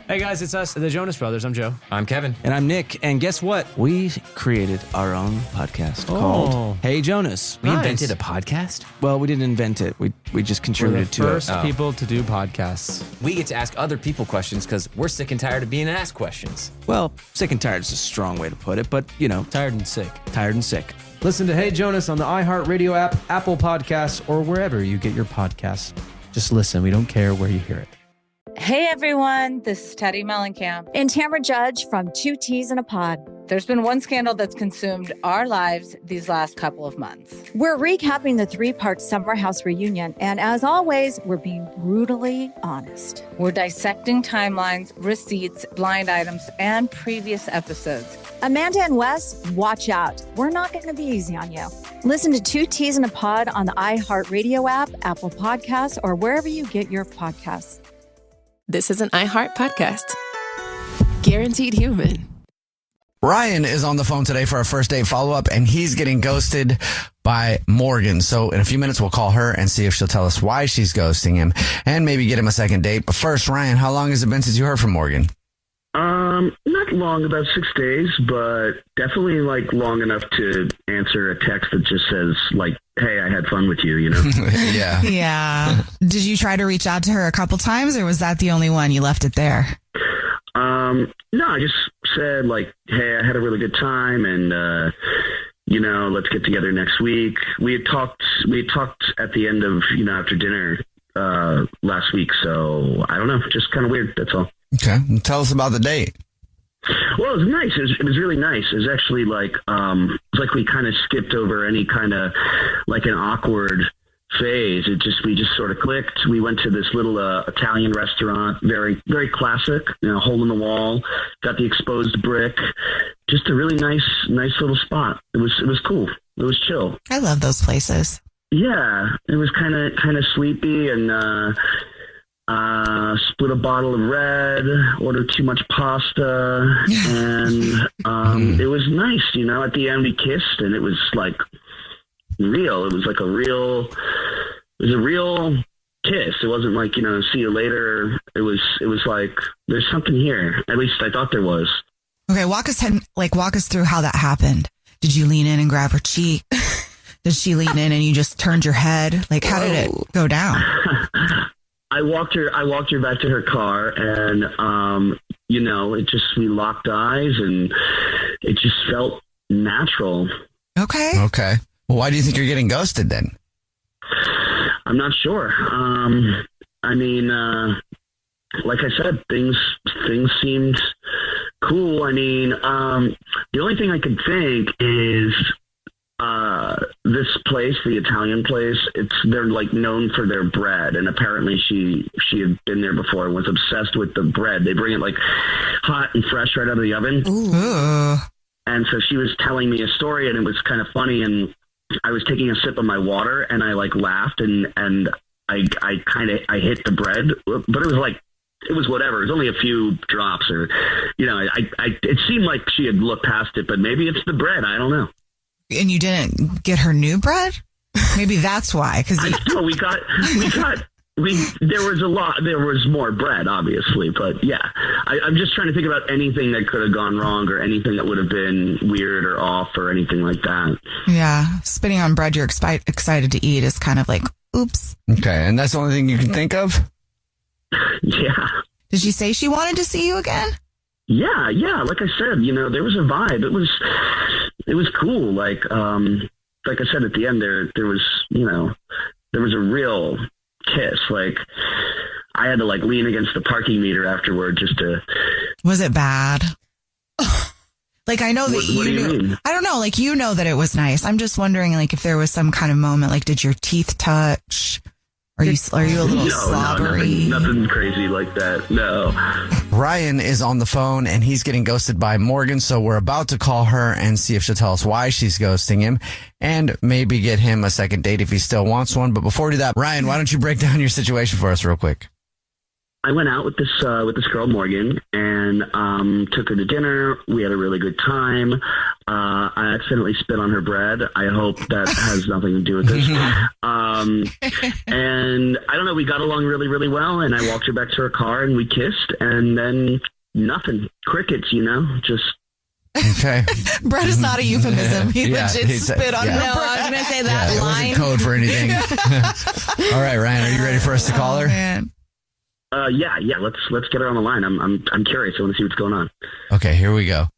Hey guys, it's us, the Jonas Brothers. I'm Joe. I'm Kevin. And I'm Nick. And guess what? We created our own podcast called Hey Jonas. We invented a podcast? Well, we didn't invent it. We just contributed to it. We're the first people to do podcasts. We get to ask other people questions because we're sick and tired of being asked questions. Well, sick and tired is a strong way to put it, but tired and sick. Tired and sick. Listen to Hey Jonas on the iHeartRadio app, Apple Podcasts, or wherever you get your podcasts. Just listen. We don't care where you hear it. Hey, everyone. This is Teddy Mellencamp and Tamara Judge from Two Teas in a Pod. There's been one scandal that's consumed our lives these last couple of months. We're recapping the 3-part Summer House reunion. And as always, we're being brutally honest. We're dissecting timelines, receipts, blind items, and previous episodes. Amanda and Wes, watch out. We're not going to be easy on you. Listen to Two Teas in a Pod on the iHeartRadio app, Apple Podcasts, or wherever you get your podcasts. This is an iHeart podcast. Guaranteed human. Ryan is on the phone today for our first date follow-up, and he's getting ghosted by Morgan. So in a few minutes, we'll call her and see if she'll tell us why she's ghosting him and maybe get him a second date. But first, Ryan, how long has it been since you heard from Morgan? Not long, about 6 days, but definitely like long enough to answer a text that just says like, "Hey, I had fun with you," you know? Yeah. Yeah. Did you try to reach out to her a couple times, or was that the only one? You left it there? No, I just said like, "Hey, I had a really good time, and you know, let's get together next week." We had talked at the end of, you know, after dinner last week, so I don't know, just kind of weird. That's all. Okay, tell us about the date. Well, it was nice. It was really nice. It was actually like, it's like we kind of skipped over any kind of like an awkward phase. We just sort of clicked. We went to this little Italian restaurant, very, very classic, you know, hole in the wall, got the exposed brick, just a really nice little spot. It was cool. It was chill. I love those places. Yeah, it was kind of sleepy, and split a bottle of red, ordered too much pasta, and it was nice, you know. At the end we kissed, and it was like real. It was like a real kiss. It wasn't like, you know, see you later. It was like, there's something here. At least I thought there was. Okay, walk us through how that happened. Did you lean in and grab her cheek? Did she lean in and you just turned your head? Like, how did it go down? I walked her back to her car, and you know, we locked eyes, and it just felt natural. Okay. Well, why do you think you're getting ghosted then? I'm not sure. I mean, like I said, things seemed cool. I mean, the only thing I could think is this place, the Italian place, they're like known for their bread, and apparently she had been there before and was obsessed with the bread. They bring it like hot and fresh right out of the oven. Ooh. And so she was telling me a story, and it was kind of funny, and I was taking a sip of my water, and I like laughed, and I hit the bread, but it was whatever. It was only a few drops, or, you know, it seemed like she had looked past it, but maybe it's the bread. I don't know. And you didn't get her new bread? Maybe that's why. There was more bread, obviously, but yeah, I'm just trying to think about anything that could have gone wrong, or anything that would have been weird or off, or anything like that. Yeah. Spitting on bread you're excited to eat is kind of like, oops. Okay. And that's the only thing you can think of? Yeah. Did she say she wanted to see you again? Yeah. Like I said, you know, there was a vibe. It was cool. Like I said, at the end there was, you know, there was a real kiss. Like, I had to like lean against the parking meter afterward just to. Was it bad? Like, I know that what do you mean? I don't know. Like, you know that it was nice. I'm just wondering, like, if there was some kind of moment, like, did your teeth touch? Are you a little slobbery? No, nothing crazy like that. No. Ryan is on the phone, and he's getting ghosted by Morgan, so we're about to call her and see if she'll tell us why she's ghosting him, and maybe get him a second date if he still wants one. But before we do that, Ryan, why don't you break down your situation for us real quick? I went out with this girl, Morgan, and took her to dinner. We had a really good time. I accidentally spit on her bread. I hope that has nothing to do with this. And I don't know, we got along really, really well, and I walked her back to her car, and we kissed, and then nothing. Crickets, you know, just... Okay. Bread is not a euphemism. He legit spit on her bread. No, I was going to say that line. It wasn't code for anything. All right, Ryan, are you ready for us to call her? Man. Yeah. Let's get her on the line. I'm curious. I want to see what's going on. Okay, here we go.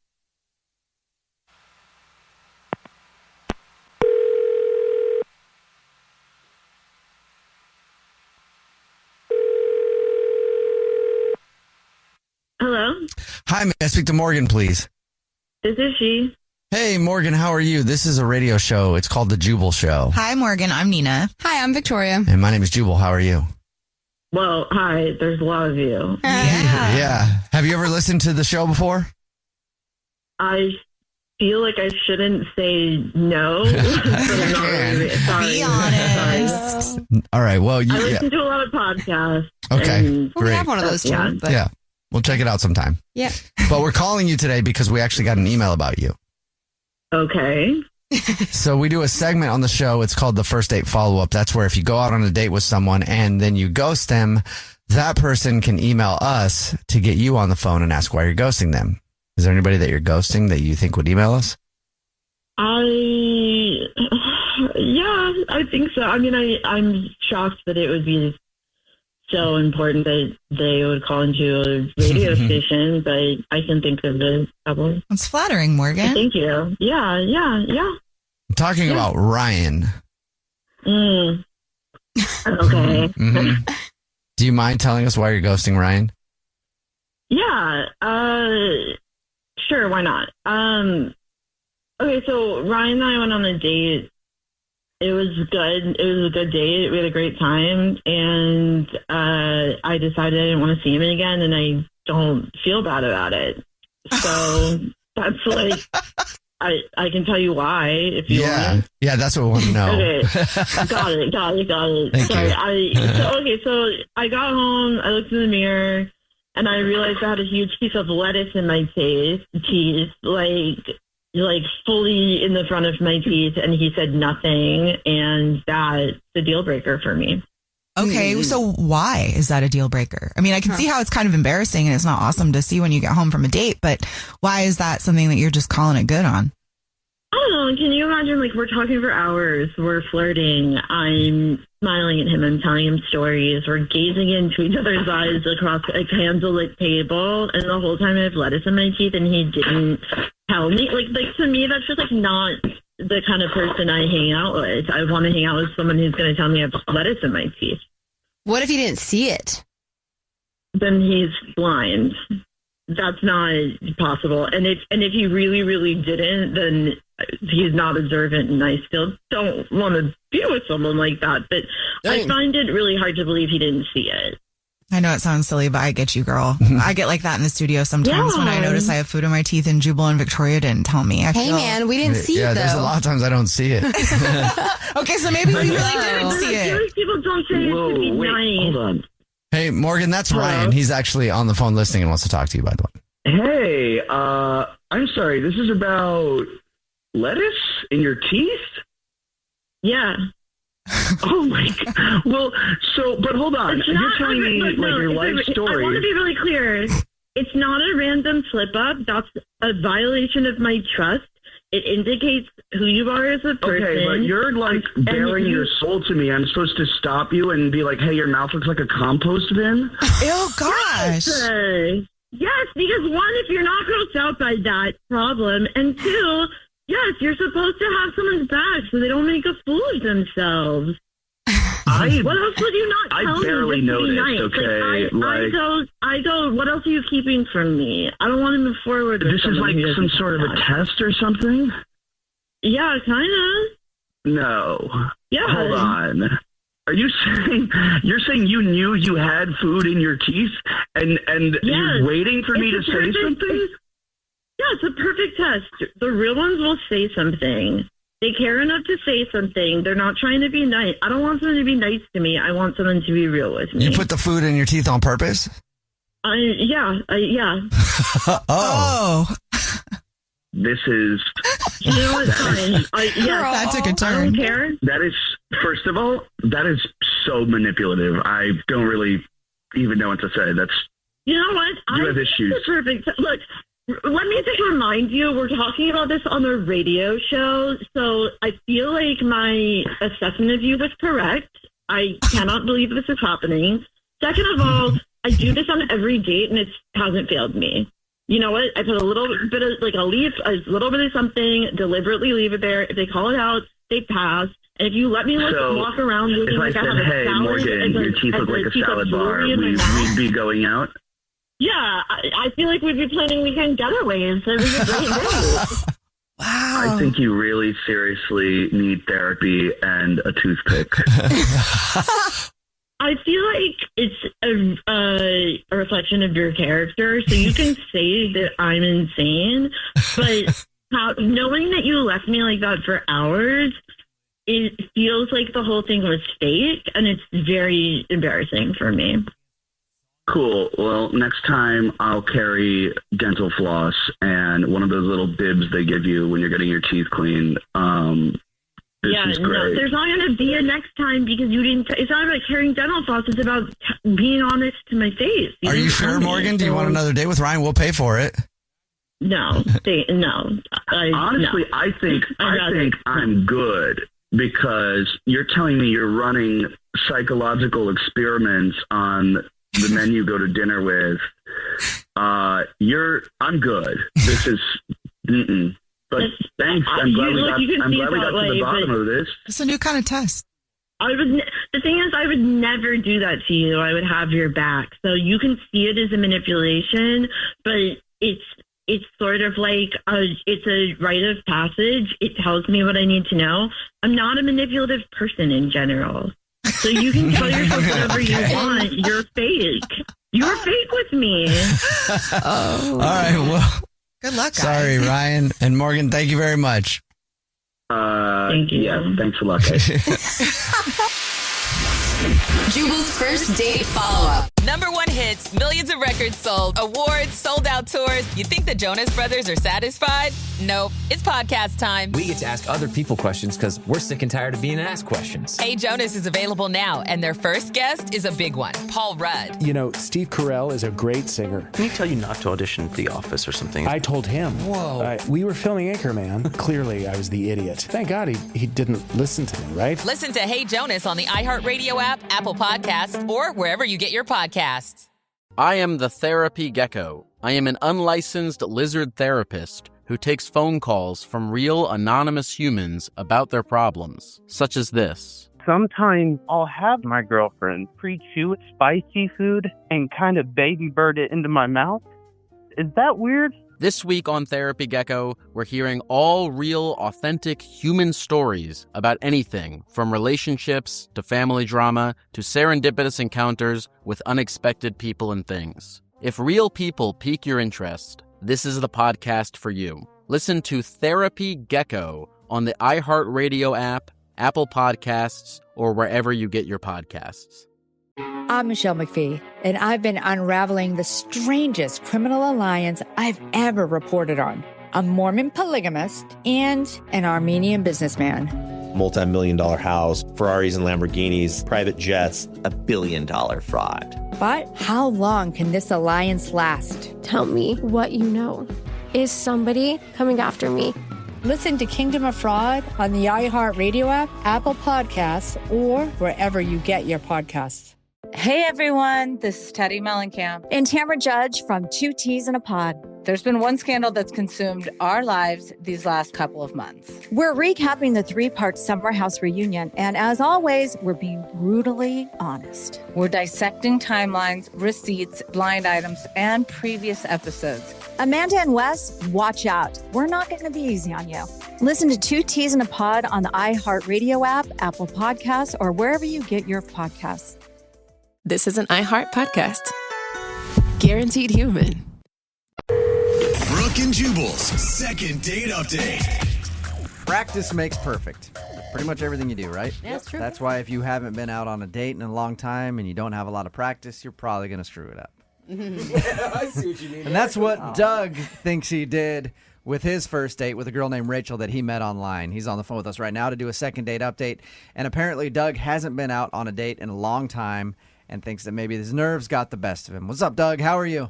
Hello? Hi, may I speak to Morgan, please? This is she. Hey, Morgan, how are you? This is a radio show. It's called The Jubal Show. Hi, Morgan. I'm Nina. Hi, I'm Victoria. And my name is Jubal. How are you? Well, hi. There's a lot of you. Yeah. Have you ever listened to the show before? I feel like I shouldn't say no. Sorry. Be honest. All right. Well, I listen to a lot of podcasts. Okay, great. We have one of those too. Yeah. But Yeah. We'll check it out sometime. Yeah. But we're calling you today because we actually got an email about you. Okay. So we do a segment on the show. It's called the First Date Follow-Up. That's where if you go out on a date with someone and then you ghost them, that person can email us to get you on the phone and ask why you're ghosting them. Is there anybody that you're ghosting that you think would email us? Yeah, I think so. I mean, I'm shocked that it would be so important that they would call into a radio station, but I can think of a couple. It's flattering, Morgan. Thank you. Yeah. I'm talking about Ryan. Okay. Mm-hmm. Do you mind telling us why you're ghosting Ryan? Yeah. Sure. Why not? Okay. So Ryan and I went on a date. It was good. It was a good date. We had a great time, and I decided I didn't want to see him again, and I don't feel bad about it. So that's like, I can tell you why if you want. Yeah, that's what we want to know. Okay, got it. Thank Sorry. you. So I got home. I looked in the mirror, and I realized I had a huge piece of lettuce in my teeth, like fully in the front of my teeth, and he said nothing, and that's a deal breaker for me. Okay, so why is that a deal breaker? I mean, I can see how it's kind of embarrassing and it's not awesome to see when you get home from a date, but why is that something that you're just calling it good on? I don't know. Can you imagine, like, we're talking for hours, we're flirting, I'm smiling at him, I'm telling him stories, we're gazing into each other's eyes across a candlelit table, and the whole time I have lettuce in my teeth and he didn't tell me. Like to me, that's just like not the kind of person I hang out with. I want to hang out with someone who's going to tell me I have lettuce in my teeth. What if he didn't see it? Then he's blind. That's not possible. And if he really, really didn't, then he's not observant, and I still don't want to be with someone like that. But I find it really hard to believe he didn't see it. I know it sounds silly, but I get you, girl. I get like that in the studio sometimes when I notice I have food in my teeth and Jubal and Victoria didn't tell me. Hey, man, we didn't see it, though. There's a lot of times I don't see it. Okay, so maybe we really didn't see it. Most people don't say it to be nice. Hold on. Hey, Morgan, that's Ryan. He's actually on the phone listening and wants to talk to you, by the way. Hey, I'm sorry. This is about lettuce in your teeth? Yeah. Oh my God. Well, but hold on. You're telling me your life story. I want to be really clear. It's not a random slip up. That's a violation of my trust. It indicates who you are as a person. Okay, but you're like bearing your soul to me. I'm supposed to stop you and be like, hey, your mouth looks like a compost bin? Oh, gosh. Yes, because one, if you're not grossed out by that problem, and two, yes, you're supposed to have someone's back so they don't make a fool of themselves. What else would you not tell me? I barely noticed, nice? Okay? I go, what else are you keeping from me? I don't want to move forward with this is like some sort of a test or something? Yeah, kind of. No. Yeah. Hold on. Are you saying you knew you had food in your teeth and you're waiting for me to say something? Yeah, it's a perfect test. The real ones will say something. They care enough to say something. They're not trying to be nice. I don't want someone to be nice to me. I want someone to be real with me. You put the food in your teeth on purpose? Yeah. Oh. This is... You know what's fine. That took a turn. I don't care. That is, first of all, that is so manipulative. I don't really even know what to say. That's... You know what? You have issues. Perfect. Look, let me just remind you, we're talking about this on the radio show, so I feel like my assessment of you was correct. I cannot believe this is happening. Second of all, I do this on every date, and it hasn't failed me. You know what? I put a little bit of, like, a little bit of something, deliberately leave it there. If they call it out, they pass. And if you let me walk around looking like I have a hey, salad, Morgan, your teeth look like a salad bar, we'd be going out? Yeah, I feel like we'd be planning weekend getaways. It was a great day. Wow. I think you really seriously need therapy and a toothpick. I feel like it's a reflection of your character, so you can say that I'm insane, but knowing that you left me like that for hours, it feels like the whole thing was fake, and it's very embarrassing for me. Cool. Well, next time I'll carry dental floss and one of those little bibs they give you when you're getting your teeth cleaned. is great. No, there's not going to be a next time because you didn't. It's not about carrying dental floss. It's about being honest to my face. Are you sure, Morgan? Do you want another date with Ryan? We'll pay for it. No. Honestly, I think I'm good because you're telling me you're running psychological experiments on the men you go to dinner with. I'm good. This is. But thanks. I'm glad we got to the bottom of this. It's a new kind of test. The thing is, I would never do that to you. I would have your back. So you can see it as a manipulation, but it's sort of like it's a rite of passage. It tells me what I need to know. I'm not a manipulative person in general. So you can tell yourself whatever you want. You're fake. You're fake with me. All right. Well, good luck, guys. Sorry, Ryan and Morgan. Thank you very much. Thank you. Yeah, thanks a lot, guys. Jubal's first date follow-up. #1 hits, millions of records sold, awards, sold-out tours. You think the Jonas Brothers are satisfied? Nope. It's podcast time. We get to ask other people questions because we're sick and tired of being asked questions. Hey Jonas is available now, and their first guest is a big one, Paul Rudd. You know, Steve Carell is a great singer. Can he tell you not to audition for The Office or something? I told him. Whoa. We were filming Anchorman. Clearly, I was the idiot. Thank God he didn't listen to me, right? Listen to Hey Jonas on the iHeartRadio app, Apple Podcasts, or wherever you get your podcasts. I am the therapy gecko. I am an unlicensed lizard therapist who takes phone calls from real anonymous humans about their problems, such as this. Sometimes I'll have my girlfriend pre-chew spicy food and kind of baby bird it into my mouth. Is that weird? This week on Therapy Gecko, we're hearing all real, authentic human stories about anything from relationships to family drama to serendipitous encounters with unexpected people and things. If real people pique your interest, this is the podcast for you. Listen to Therapy Gecko on the iHeartRadio app, Apple Podcasts, or wherever you get your podcasts. I'm Michelle McPhee, and I've been unraveling the strangest criminal alliance I've ever reported on. A Mormon polygamist and an Armenian businessman. Multi-million-dollar house, Ferraris and Lamborghinis, private jets, $1 billion fraud. But how long can this alliance last? Tell me what you know. Is somebody coming after me? Listen to Kingdom of Fraud on the iHeartRadio app, Apple Podcasts, or wherever you get your podcasts. Hey everyone, this is Teddy Mellencamp and Tamara Judge from Two Teas in a Pod. There's been one scandal that's consumed our lives these last couple of months. We're recapping the 3-part Summer House reunion, and as always, we're being brutally honest. We're dissecting timelines, receipts, blind items, and previous episodes. Amanda and Wes, watch out. We're not going to be easy on you. Listen to Two Teas in a Pod on the iHeartRadio app, Apple Podcasts, or wherever you get your podcasts. This is an iHeart podcast. Guaranteed human. Brooke and Jubal's second date update. Practice makes perfect. Pretty much everything you do, right? Yeah, that's true. That's why if you haven't been out on a date in a long time and you don't have a lot of practice, you're probably going to screw it up. I see what you mean. And that's what Doug thinks he did with his first date with a girl named Rachel that he met online. He's on the phone with us right now to do a second date update. And apparently Doug hasn't been out on a date in a long time and thinks that maybe his nerves got the best of him. What's up, Doug? How are you?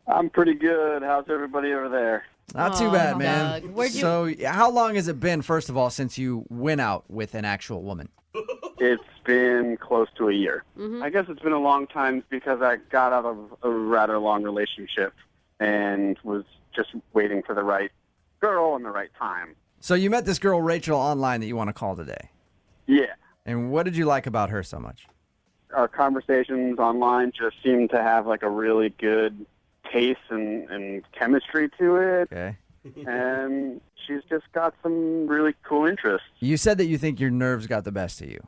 I'm pretty good. How's everybody over there? Not too bad, man. Doug. So how long has it been, first of all, since you went out with an actual woman? It's been close to a year. Mm-hmm. I guess it's been a long time because I got out of a rather long relationship and was just waiting for the right girl and the right time. So you met this girl, Rachel, online that you want to call today. Yeah. And what did you like about her so much? Our conversations online just seemed to have like a really good taste and chemistry to it. Okay. And she's just got some really cool interests. You said that you think your nerves got the best of you.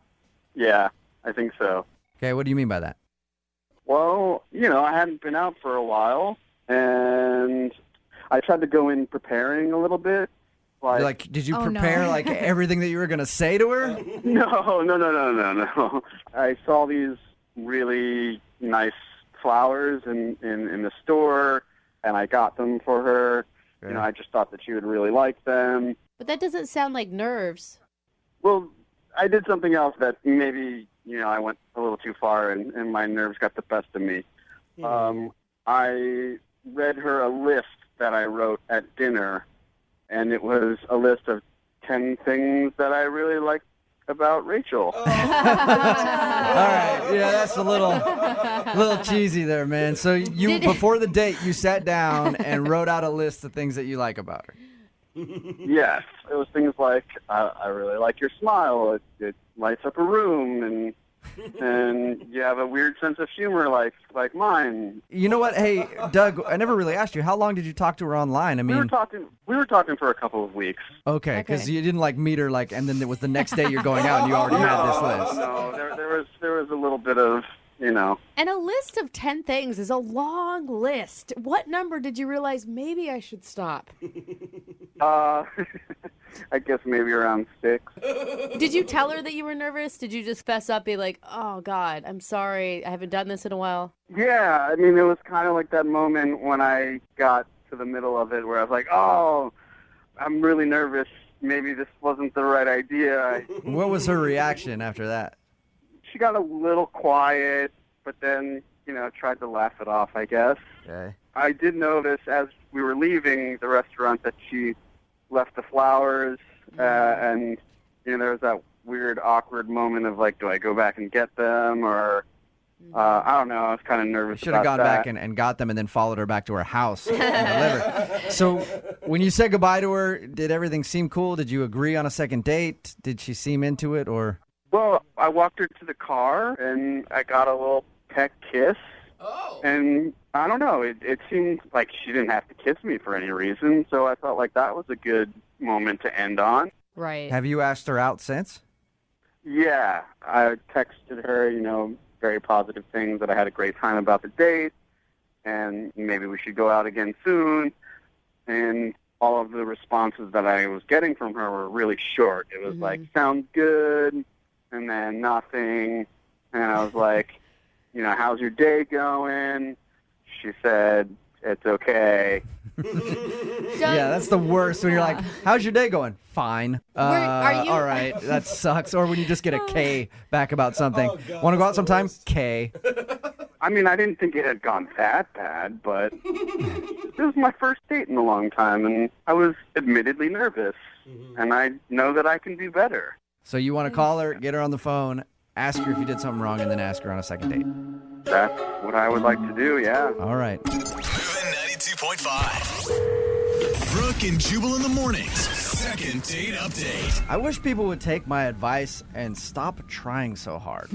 Yeah, I think so. Okay, what do you mean by that? Well, I hadn't been out for a while, and I tried to go in preparing a little bit. Did you prepare everything that you were going to say to her? No. I saw these really nice flowers in the store, and I got them for her. Okay. I just thought that she would really like them. But that doesn't sound like nerves. Well, I did something else that maybe, I went a little too far and my nerves got the best of me. I read her a list that I wrote at dinner, and it was a list of 10 things that I really like about Rachel. All right, yeah, that's a little cheesy there, man. So before the date, you sat down and wrote out a list of things that you like about her. Yes, it was things like I really like your smile. It lights up a room, and you have a weird sense of humor like mine. You know what? Hey, Doug, I never really asked you. How long did you talk to her online? I mean, we were talking for a couple of weeks. Okay, because you didn't meet her and then it was the next day you're going out and you already had this list. No, there was a little bit of. And a list of 10 things is a long list. What number did you realize maybe I should stop? I guess maybe around 6. Did you tell her that you were nervous? Did you just fess up, be like, oh, God, I'm sorry. I haven't done this in a while? Yeah, I mean, it was kind of like that moment when I got to the middle of it where I was like, oh, I'm really nervous. Maybe this wasn't the right idea. What was her reaction after that? She got a little quiet, but then, tried to laugh it off, I guess. Okay. I did notice as we were leaving the restaurant that she left the flowers, and, there was that weird, awkward moment of, do I go back and get them, or, I don't know, I was kind of nervous. You should have gone back and got them and then followed her back to her house and delivered. So when you said goodbye to her, did everything seem cool? Did you agree on a second date? Did she seem into it, or... Well, I walked her to the car, and I got a little peck kiss. Oh. And I don't know, it seemed like she didn't have to kiss me for any reason, so I felt like that was a good moment to end on. Right. Have you asked her out since? Yeah, I texted her, very positive things, that I had a great time about the date, and maybe we should go out again soon. And all of the responses that I was getting from her were really short. It was like, sounds good. And then nothing, and I was like, how's your day going? She said, it's okay. Yeah, that's the worst when you're like, how's your day going? Fine. All right, that sucks. Or when you just get a K back about something. Want to go out sometime? K. I mean, I didn't think it had gone that bad, but it was my first date in a long time, and I was admittedly nervous, and I know that I can do better. So you want to call her, get her on the phone, ask her if you did something wrong, and then ask her on a second date. That's what I would like to do, yeah. All right. Moving 92.5. Brooke and Jubal in the mornings. Second date update. I wish people would take my advice and stop trying so hard.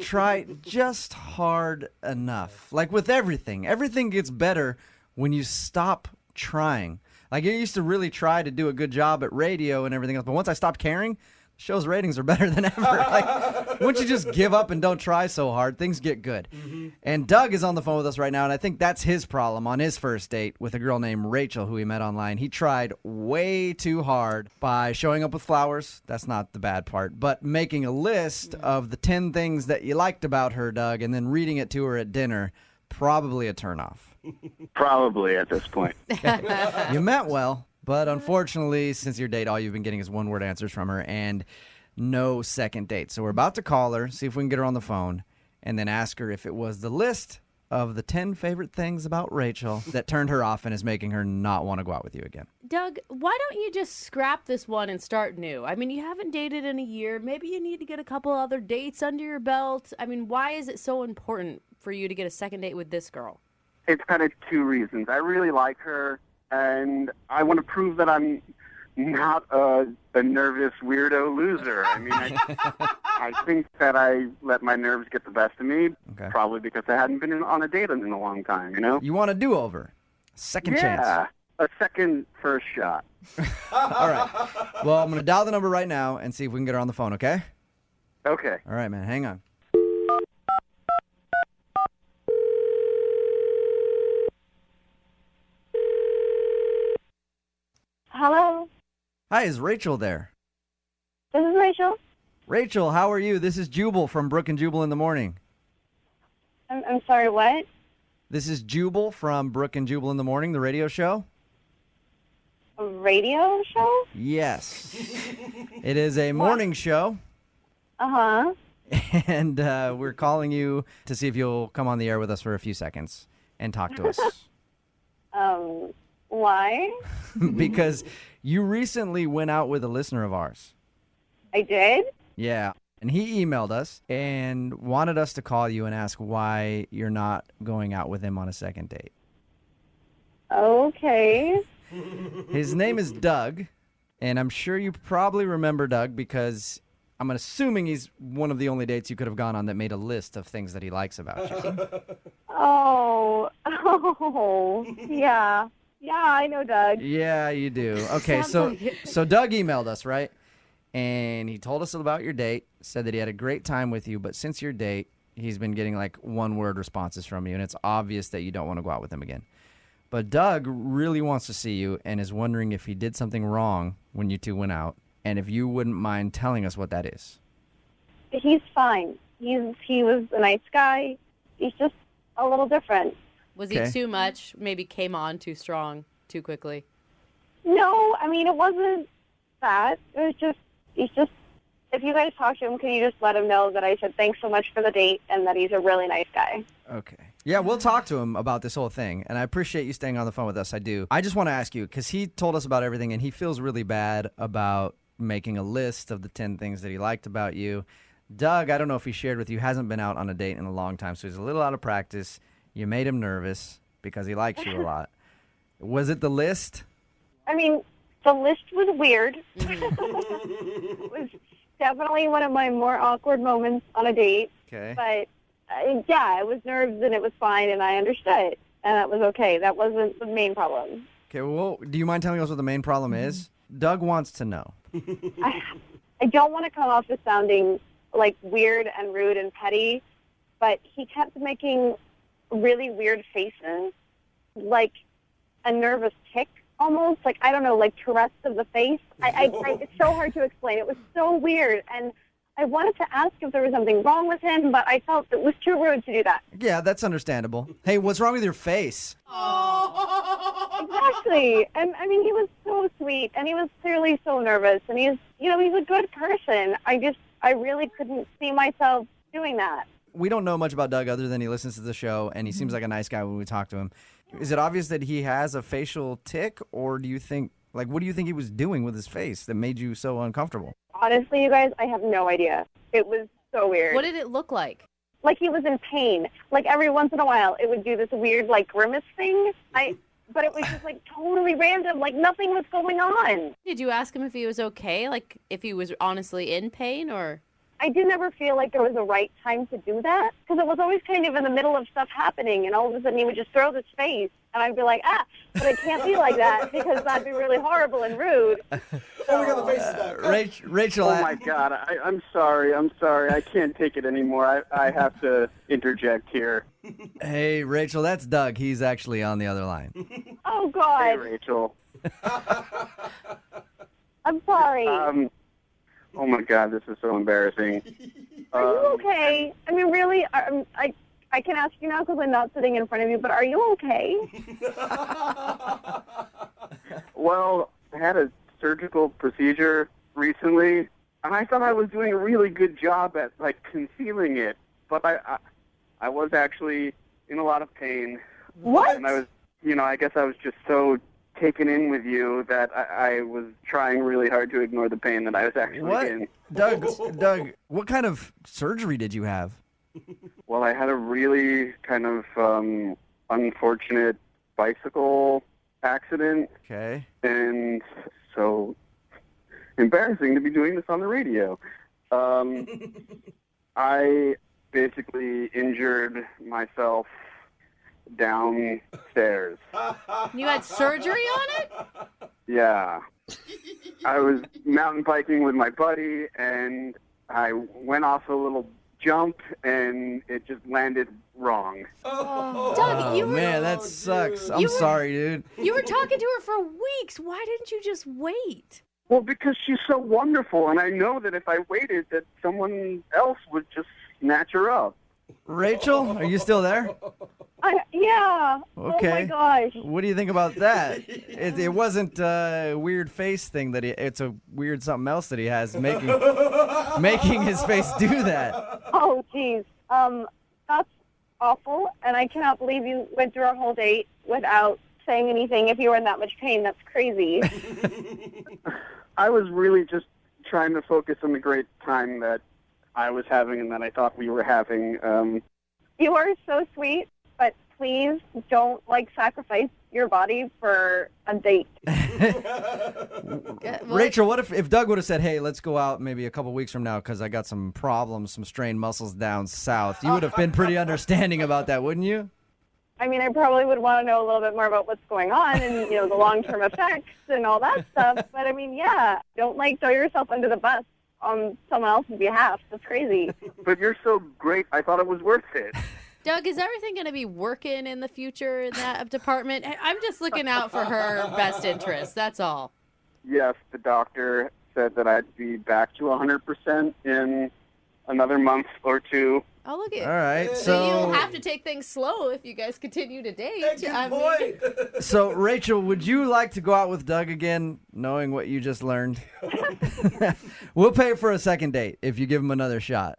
Try just hard enough. Like with everything. Everything gets better when you stop trying. Like, I used to really try to do a good job at radio and everything else, but once I stopped caring, the show's ratings are better than ever. Like, once you just give up and don't try so hard, things get good. And Doug is on the phone with us right now, and I think that's his problem on his first date with a girl named Rachel who he met online. He tried way too hard by showing up with flowers. That's not the bad part. But making a list of the 10 things that you liked about her, Doug, and then reading it to her at dinner. Probably a turnoff. Probably at this point. You meant well, but unfortunately, since your date, all you've been getting is one-word answers from her and no second date. So we're about to call her, see if we can get her on the phone, and then ask her if it was the list of the 10 favorite things about Rachel that turned her off and is making her not want to go out with you again. Doug, why don't you just scrap this one and start new? I mean, you haven't dated in a year. Maybe you need to get a couple other dates under your belt. I mean, why is it so important for you to get a second date with this girl? It's kind of 2 reasons. I really like her, and I want to prove that I'm not a nervous weirdo loser. I mean, I think that I let my nerves get the best of me, probably because I hadn't been on a date in a long time, You want a do-over. Second chance. Yeah, a second first shot. All right. Well, I'm going to dial the number right now and see if we can get her on the phone, okay? Okay. All right, man. Hang on. Hello. Hi, is Rachel there? This is Rachel. Rachel, how are you? This is Jubal from Brooke and Jubal in the morning. I'm sorry, what? This is Jubal from Brooke and Jubal in the morning, the radio show. A radio show? Yes. It is a morning show, Uh-huh. and we're calling you to see if you'll come on the air with us for a few seconds and talk to us. Why? Because you recently went out with a listener of ours. I did? Yeah. And he emailed us and wanted us to call you and ask why you're not going out with him on a second date. Okay. His name is Doug, and I'm sure you probably remember Doug because I'm assuming he's one of the only dates you could have gone on that made a list of things that he likes about you. Oh, yeah. Yeah, I know Doug. Yeah, you do. Okay, so Doug emailed us, right? And he told us about your date, said that he had a great time with you, but since your date, he's been getting like one-word responses from you, and it's obvious that you don't want to go out with him again. But Doug really wants to see you and is wondering if he did something wrong when you two went out, and if you wouldn't mind telling us what that is. He's fine. He was a nice guy. He's just a little different. Was he too much? Maybe came on too strong, too quickly? No, I mean, it wasn't that. It was just, if you guys talk to him, can you just let him know that I said thanks so much for the date and that he's a really nice guy? Okay. Yeah, we'll talk to him about this whole thing, and I appreciate you staying on the phone with us. I do. I just want to ask you, because he told us about everything, and he feels really bad about making a list of the 10 things that he liked about you. Doug, I don't know if he shared with you, hasn't been out on a date in a long time, so he's a little out of practice. You made him nervous because he likes you a lot. Was it the list? I mean, the list was weird. It was definitely one of my more awkward moments on a date. Okay. But, yeah, it was nerves and it was fine and I understood. And that was okay. That wasn't the main problem. Okay, well, do you mind telling us what the main problem is? Doug wants to know. I don't want to come off as sounding, like, weird and rude and petty, but he kept making really weird faces, like a nervous tick almost, like, I don't know, like Tourette's of the face. It's so hard to explain. It was so weird, and I wanted to ask if there was something wrong with him, but I felt it was too rude to do that. Yeah, that's understandable. Hey, what's wrong with your face? Exactly. And, I mean, he was so sweet, and he was clearly so nervous, and he's a good person. I really couldn't see myself doing that. We don't know much about Doug other than he listens to the show, and he seems like a nice guy when we talk to him. Is it obvious that he has a facial tick, or do you think, like, what do you think he was doing with his face that made you so uncomfortable? Honestly, you guys, I have no idea. It was so weird. What did it look like? Like he was in pain. Like every once in a while, it would do this weird, like, grimace thing. But it was just, like, totally random. Like, nothing was going on. Did you ask him if he was okay? Like, if he was honestly in pain, or? I did never feel like there was a right time to do that, because it was always kind of in the middle of stuff happening, and all of a sudden he would just throw this face, and I'd be like, but it can't be like that, because that'd be really horrible and rude. Oh, we got the faces back. Rachel. Oh, my God. I'm sorry. I can't take it anymore. I have to interject here. Hey, Rachel, that's Doug. He's actually on the other line. Oh, God. Hey, Rachel. I'm sorry. Oh, my God, this is so embarrassing. Are you okay? I mean, really, I can ask you now because I'm not sitting in front of you, but are you okay? Well, I had a surgical procedure recently, and I thought I was doing a really good job at, like, concealing it, but I was actually in a lot of pain. What? And I was, I guess I was just so taken in with you that I was trying really hard to ignore the pain that I was actually in. Doug, what kind of surgery did you have? Well, I had a really kind of unfortunate bicycle accident. Okay. And so embarrassing to be doing this on the radio. I basically injured myself downstairs. You had surgery on it? Yeah. I was mountain biking with my buddy, and I went off a little jump, and it just landed wrong. Doug, you were... man, that sucks. I'm sorry, dude. You were talking to her for weeks. Why didn't you just wait? Well, because she's so wonderful, and I know that if I waited, that someone else would just snatch her up. Rachel, are you still there? Yeah. Okay. Oh my gosh. What do you think about that? It wasn't a weird face thing it's a weird something else that he has making his face do that. Oh, geez. That's awful, and I cannot believe you went through our whole date without saying anything. If you were in that much pain, that's crazy. I was really just trying to focus on the great time that I was having and that I thought we were having. You are so sweet, but please don't, sacrifice your body for a date. Rachel, what if Doug would have said, hey, let's go out maybe a couple weeks from now because I got some problems, some strained muscles down south? You would have been pretty understanding about that, wouldn't you? I mean, I probably would want to know a little bit more about what's going on and, the long-term effects and all that stuff. But, I mean, yeah, don't, throw yourself under the bus on someone else's behalf. That's crazy. But you're so great, I thought it was worth it. Doug, is everything going to be working in the future in that department? I'm just looking out for her best interest. That's all. Yes, the doctor said that I'd be back to 100% in another month or two. Oh, look at all right. So you'll have to take things slow if you guys continue to date. So, Rachel, would you like to go out with Doug again, knowing what you just learned? We'll pay for a second date if you give him another shot.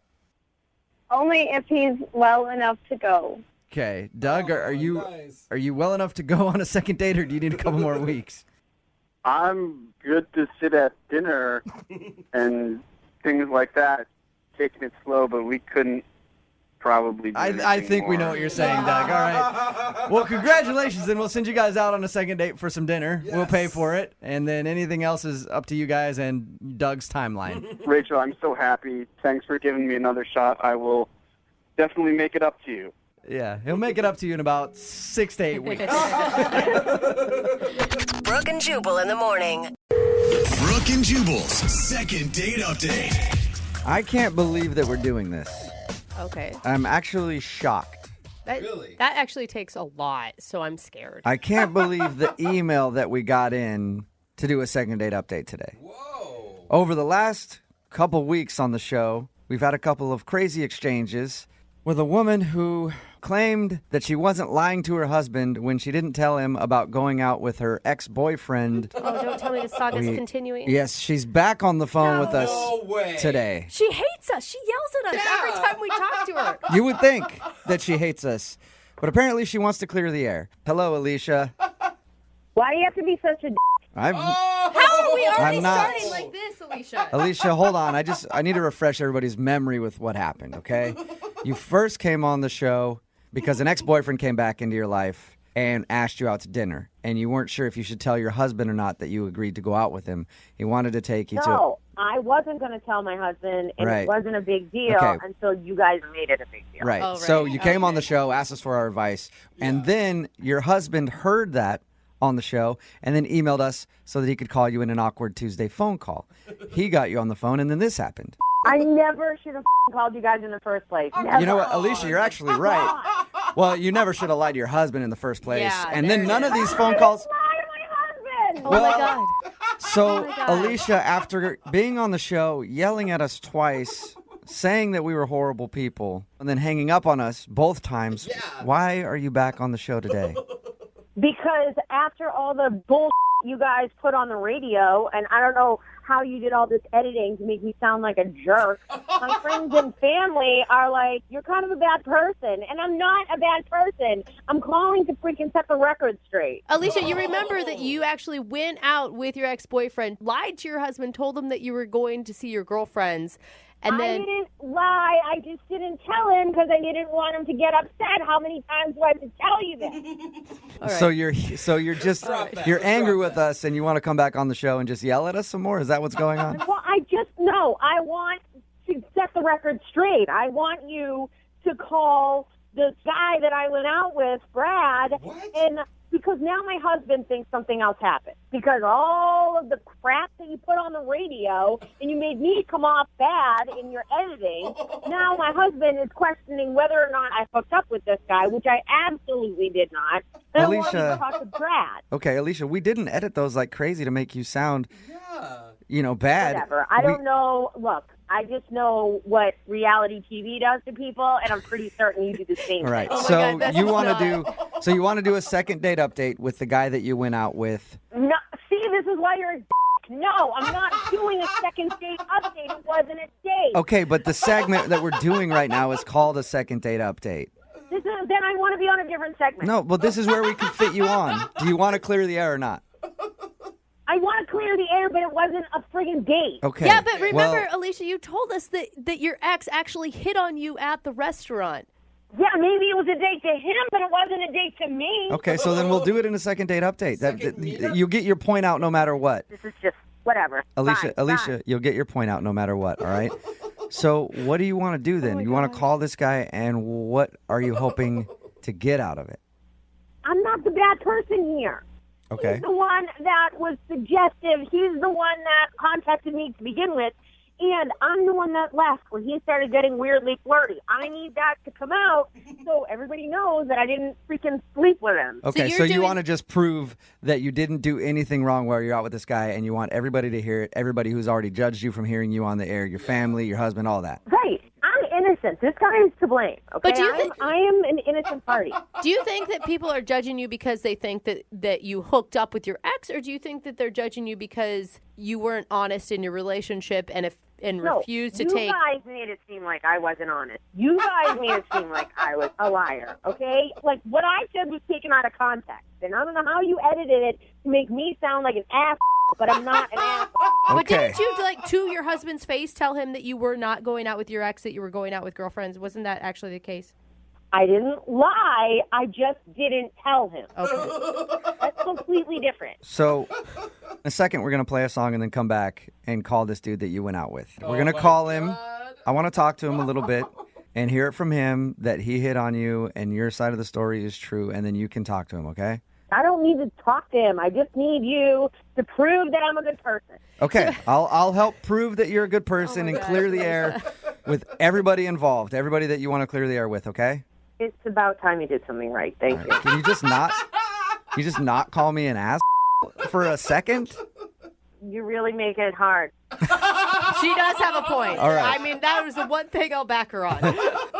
Only if he's well enough to go. Okay. Doug, are you well enough to go on a second date, or do you need a couple more weeks? I'm good to sit at dinner and things like that, taking it slow, but we couldn't probably do I think more. we know what you're saying, Doug. All right. Well, congratulations, and we'll send you guys out on a second date for some dinner. Yes. We'll pay for it, and then anything else is up to you guys and Doug's timeline. Rachel, I'm so happy. Thanks for giving me another shot. I will definitely make it up to you. Yeah, he'll make it up to you in about 6 to 8 weeks. Brooke and Jubal in the morning. Brooke and Jubal's second date update. I can't believe that we're doing this. Okay. I'm actually shocked. That actually takes a lot, so I'm scared. I can't believe the email that we got in to do a second date update today. Whoa. Over the last couple weeks on the show, we've had a couple of crazy exchanges with a woman who claimed that she wasn't lying to her husband when she didn't tell him about going out with her ex-boyfriend. Oh, don't tell me the saga's continuing. Yes, she's back on the phone with us today. She hates us. She yells at us every time we talk to her. You would think that she hates us, but apparently she wants to clear the air. Hello, Alicia. Why do you have to be such a How are we already I'm not- starting like this, Alicia? Alicia, hold on. I need to refresh everybody's memory with what happened, okay? You first came on the show because an ex-boyfriend came back into your life and asked you out to dinner, and you weren't sure if you should tell your husband or not that you agreed to go out with him. He wanted to take you to... No, I wasn't going to tell my husband, and Right. it wasn't a big deal until you guys made it a big deal. Right. Oh, So you came on the show, asked us for our advice, and then your husband heard that on the show and then emailed us so that he could call you in an awkward Tuesday phone call. He got you on the phone, and then this happened. I never should have called you guys in the first place. Never. You know what, Alicia, you're actually right. Well, you never should have lied to your husband in the first place. Yeah, and there then it none is. of these phone calls... Oh Well, my God. So, Alicia, after being on the show, yelling at us twice, saying that we were horrible people, and then hanging up on us both times, why are you back on the show today? Because after all the bullshit you guys put on the radio, and I don't know how you did all this editing to make me sound like a jerk, my friends and family are like, you're kind of a bad person. And I'm not a bad person. I'm calling to freaking set the record straight. Alicia, you remember that you actually went out with your ex-boyfriend, lied to your husband, told him that you were going to see your girlfriends, and then... I didn't lie. I just didn't tell him because I didn't want him to get upset. How many times do I have to tell you this? So you're angry with us, and you want to come back on the show and just yell at us some more? Is that what's going on? Well, I want to set the record straight. I want you to call the guy that I went out with, Brad, and because now my husband thinks something else happened. Because all of the crap that you put on the radio and you made me come off bad in your editing, now my husband is questioning whether or not I hooked up with this guy, which I absolutely did not. And I want you to talk to Brad. Okay, Alicia, we didn't edit those like crazy to make you sound, bad. Whatever. I don't know. Look, I just know what reality TV does to people, and I'm pretty certain you do the same. All right. thing. So you want to do a second date update with the guy that you went out with. No, see, this is why you're a No, I'm not doing a second date update. It wasn't a date. Okay, but the segment that we're doing right now is called a second date update. Then I want to be on a different segment. No, well, this is where we can fit you on. Do you want to clear the air or not? I want to clear the air, but it wasn't a friggin' date. Okay. Yeah, but remember, Alicia, you told us that your ex actually hit on you at the restaurant. Yeah, maybe it was a date to him, but it wasn't a date to me. Okay, so then we'll do it in a second date update. You get your point out no matter what. This is just whatever. Alicia, Fine. you'll get your point out no matter what, all right? So what do you want to do then? You want to call this guy, and what are you hoping to get out of it? I'm not the bad person here. Okay. He's the one that was suggestive. He's the one that contacted me to begin with. And I'm the one that left when he started getting weirdly flirty. I need that to come out so everybody knows that I didn't freaking sleep with him. Okay, so you want to just prove that you didn't do anything wrong while you're out with this guy, and you want everybody to hear it, everybody who's already judged you from hearing you on the air, your family, your husband, all that. Right. I'm innocent. This guy is to blame. Okay, But do you think- I am an innocent party. Do you think that people are judging you because they think that you hooked up with your ex, or do you think that they're judging you because you weren't honest in your relationship and refused to take? You guys made it seem like I wasn't honest. You guys made it seem like I was a liar, okay? Like, what I said was taken out of context. And I don't know how you edited it to make me sound like an ass, but I'm not an ass. But didn't you, to your husband's face, tell him that you were not going out with your ex, that you were going out with girlfriends? Wasn't that actually the case? I didn't lie. I just didn't tell him. Okay. That's completely different. So, in a second, we're going to play a song and then come back and call this dude that you went out with. We're going to call him. I want to talk to him a little bit and hear it from him that he hit on you and your side of the story is true, and then you can talk to him, okay? I don't need to talk to him. I just need you to prove that I'm a good person. Okay, I'll help prove that you're a good person and clear the air with everybody involved, everybody that you want to clear the air with, okay? It's about time you did something right. Thank you. Can you just not call me an ass for a second? You really make it hard. She does have a point. All right. I mean, that was the one thing I'll back her on.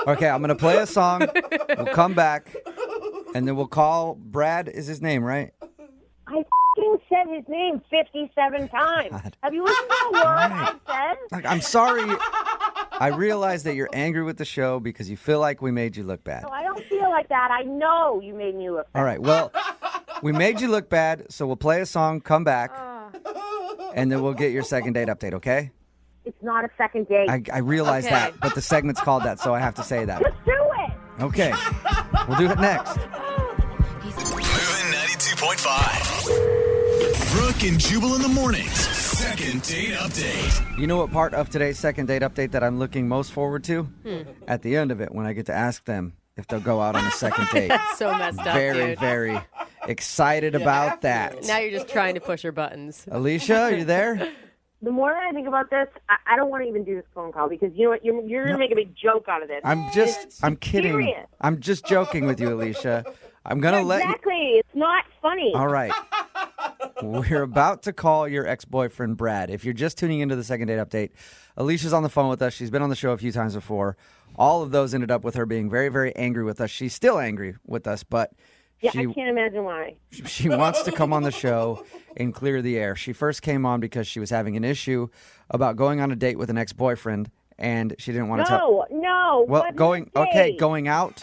Okay, I'm going to play a song. We'll come back, and then we'll call Brad is his name, right? I f***ing said his name 57 times. God. Have you listened to a word I said? Like, I'm sorry. I realize that you're angry with the show because you feel like we made you look bad. No, I don't feel like that. I know you made me look bad. All right, well, we made you look bad, so we'll play a song, come back, and then we'll get your second date update, okay? It's not a second date. I realize that, but the segment's called that, so I have to say that. Just do it. Okay, we'll do it next. Moving 92.5. Brooke and Jubal in the mornings. Second date update. You know what part of today's second date update that I'm looking most forward to? At the end of it, when I get to ask them if they'll go out on a second date. That's so messed up, Very, dude. very excited about that. Now you're just trying to push her buttons. Alicia, are you there? The more I think about this, I don't want to even do this phone call because you know what? You're going to make a big joke out of this. I'm kidding. serious. I'm just joking with you, Alicia. I'm going to let you. Exactly. It's not funny. All right. We're about to call your ex-boyfriend, Brad. If you're just tuning into the second date update, Alicia's on the phone with us. She's been on the show a few times before. All of those ended up with her being very, very angry with us. She's still angry with us, but Yeah, I can't imagine why. she wants to come on the show and clear the air. She first came on because she was having an issue about going on a date with an ex-boyfriend, and she didn't want to tell. No. Well, what going out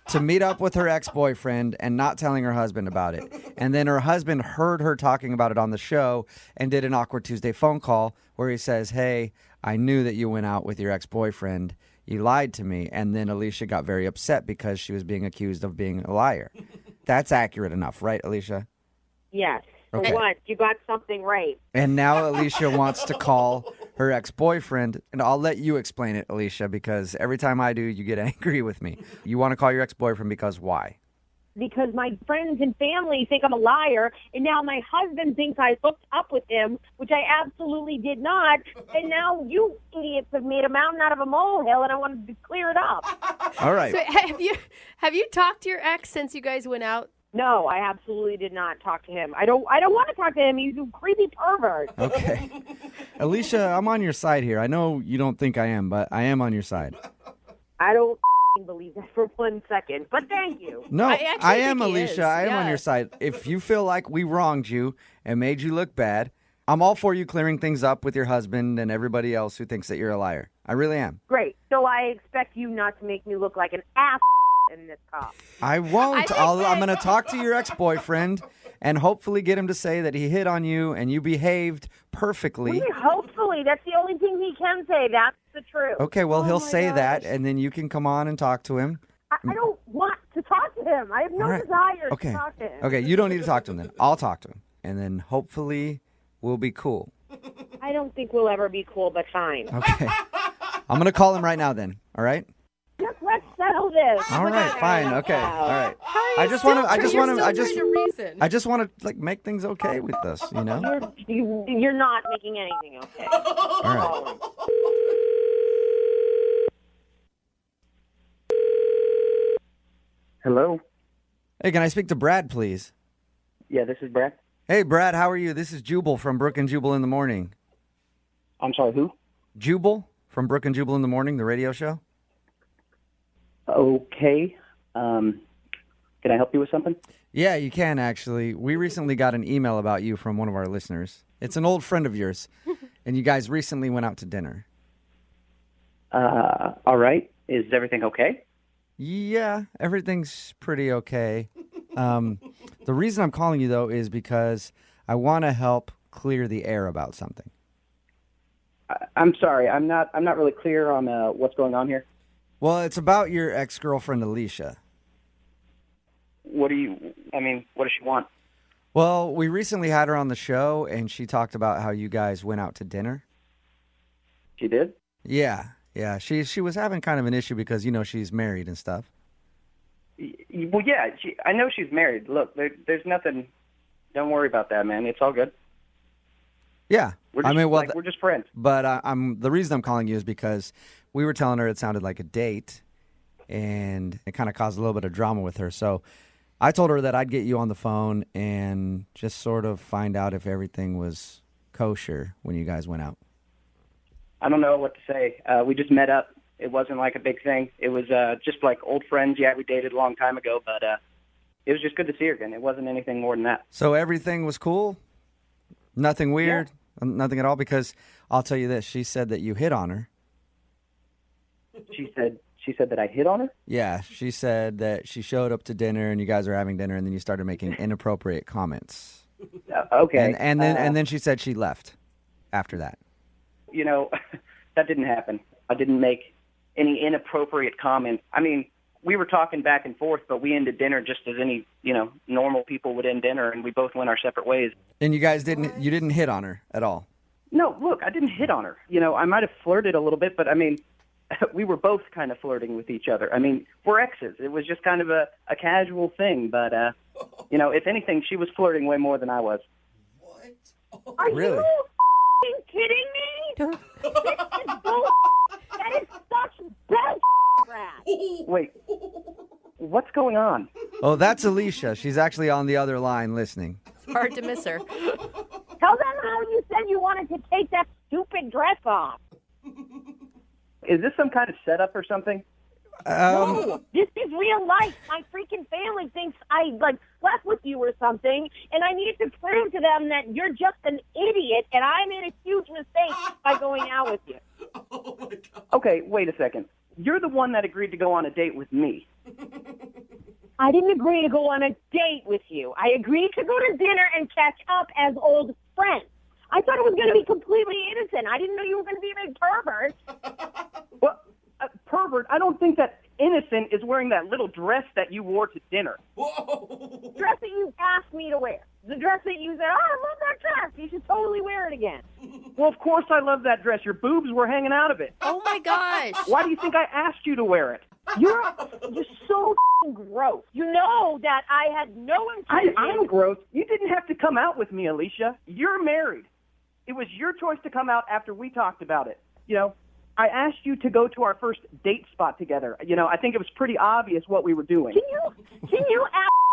to meet up with her ex-boyfriend and not telling her husband about it. And then her husband heard her talking about it on the show and did an Awkward Tuesday phone call where he says, hey, I knew that you went out with your ex-boyfriend. You lied to me. And then Alicia got very upset because she was being accused of being a liar. That's accurate enough, right, Alicia? Yes. Okay. For what? You got something right. And now Alicia wants to call her ex-boyfriend, and I'll let you explain it, Alicia, because every time I do, you get angry with me. You want to call your ex-boyfriend because why? Because my friends and family think I'm a liar, and now my husband thinks I hooked up with him, which I absolutely did not, and now you idiots have made a mountain out of a molehill, and I wanted to clear it up. All right. So have you talked to your ex since you guys went out No, I absolutely did not talk to him. I don't want to talk to him. He's a creepy pervert. Okay. Alicia, I'm on your side here. I know you don't think I am, but I am on your side. I don't believe that for 1 second, but thank you. No, I am, Alicia. I am on Yeah. your side. If you feel like we wronged you and made you look bad, I'm all for you clearing things up with your husband and everybody else who thinks that you're a liar. I really am. Great. So I expect you not to make me look like an ass in this call. I won't. I'm going to talk to your ex-boyfriend and hopefully get him to say that he hit on you and you behaved perfectly. Hopefully. That's the only thing he can say. That's the truth. Okay, well, he'll say that, and then you can come on and talk to him. I don't want to talk to him. I have no All right. desire Okay. to talk to him. Okay, you don't need to talk to him then. I'll talk to him, and then hopefully we'll be cool. I don't think we'll ever be cool, but fine. Okay. I'm going to call him right now then, all right? Just let's settle this. All right, fine. Okay. All right. How are you I just want to like make things okay with this, you know? You're not making anything okay. All right. Hello? Hey, can I speak to Brad, please? Yeah, this is Brad. Hey, Brad, how are you? This is Jubal from Brooke and Jubal in the Morning. I'm sorry, who? Jubal from Brooke and Jubal in the Morning, the radio show. Okay. Can I help you with something? Yeah, you can, actually. We recently got an email about you from one of our listeners. It's an old friend of yours, and you guys recently went out to dinner. All right. Is everything okay? Yeah, everything's pretty okay. The reason I'm calling you, though, is because I want to help clear the air about something. I'm sorry. I'm not really clear on what's going on here. Well, it's about your ex-girlfriend, Alicia. What does she want? Well, we recently had her on the show, and she talked about how you guys went out to dinner. She did? Yeah. She was having kind of an issue because, you know, she's married and stuff. Well, yeah. I know she's married. Look, there's nothing. Don't worry about that, man. It's all good. Yeah. We're just friends. But the reason I'm calling you is because we were telling her it sounded like a date, and it kind of caused a little bit of drama with her. So I told her that I'd get you on the phone and just sort of find out if everything was kosher when you guys went out. I don't know what to say. We just met up. It wasn't like a big thing. It was just like old friends. Yeah, we dated a long time ago, but it was just good to see her again. It wasn't anything more than that. So everything was cool? Nothing weird? Yeah. Nothing at all? Because I'll tell you this. She said that you hit on her. She said that I hit on her? Yeah, she said that she showed up to dinner and you guys were having dinner and then you started making inappropriate comments. Okay. And then she said she left after that. You know, that didn't happen. I didn't make any inappropriate comments. I mean, we were talking back and forth, but we ended dinner just as any, normal people would end dinner, and we both went our separate ways. And you guys didn't hit on her at all? No, look, I didn't hit on her. I might have flirted a little bit, but I mean, we were both kind of flirting with each other. I mean, we're exes. It was just kind of a casual thing, but, if anything, she was flirting way more than I was. Are Really? you kidding me? This is bull. That is such bull, Brad. Wait, what's going on? Oh, that's Alicia. She's actually on the other line listening. It's hard to miss her. Tell them how you said you wanted to take that stupid dress off. Is this some kind of setup or something? No, this is real life. My freaking family thinks I slept with you or something, and I need to prove to them that you're just an idiot, and I made a huge mistake by going out with you. Oh my God. Okay, wait a second. You're the one that agreed to go on a date with me. I didn't agree to go on a date with you. I agreed to go to dinner and catch up as old friends. I thought it was going to be completely innocent. I didn't know you were going to be a big pervert. Well, pervert, I don't think that innocent is wearing that little dress that you wore to dinner. Whoa. Dress that you asked me to wear. The dress that you said, I love that dress. You should totally wear it again. Well, of course I love that dress. Your boobs were hanging out of it. Oh, my gosh. Why do you think I asked you to wear it? You're so gross. You know that I had no intention. I'm gross. You didn't have to come out with me, Alicia. You're married. It was your choice to come out after we talked about it. I asked you to go to our first date spot together. I think it was pretty obvious what we were doing. Can you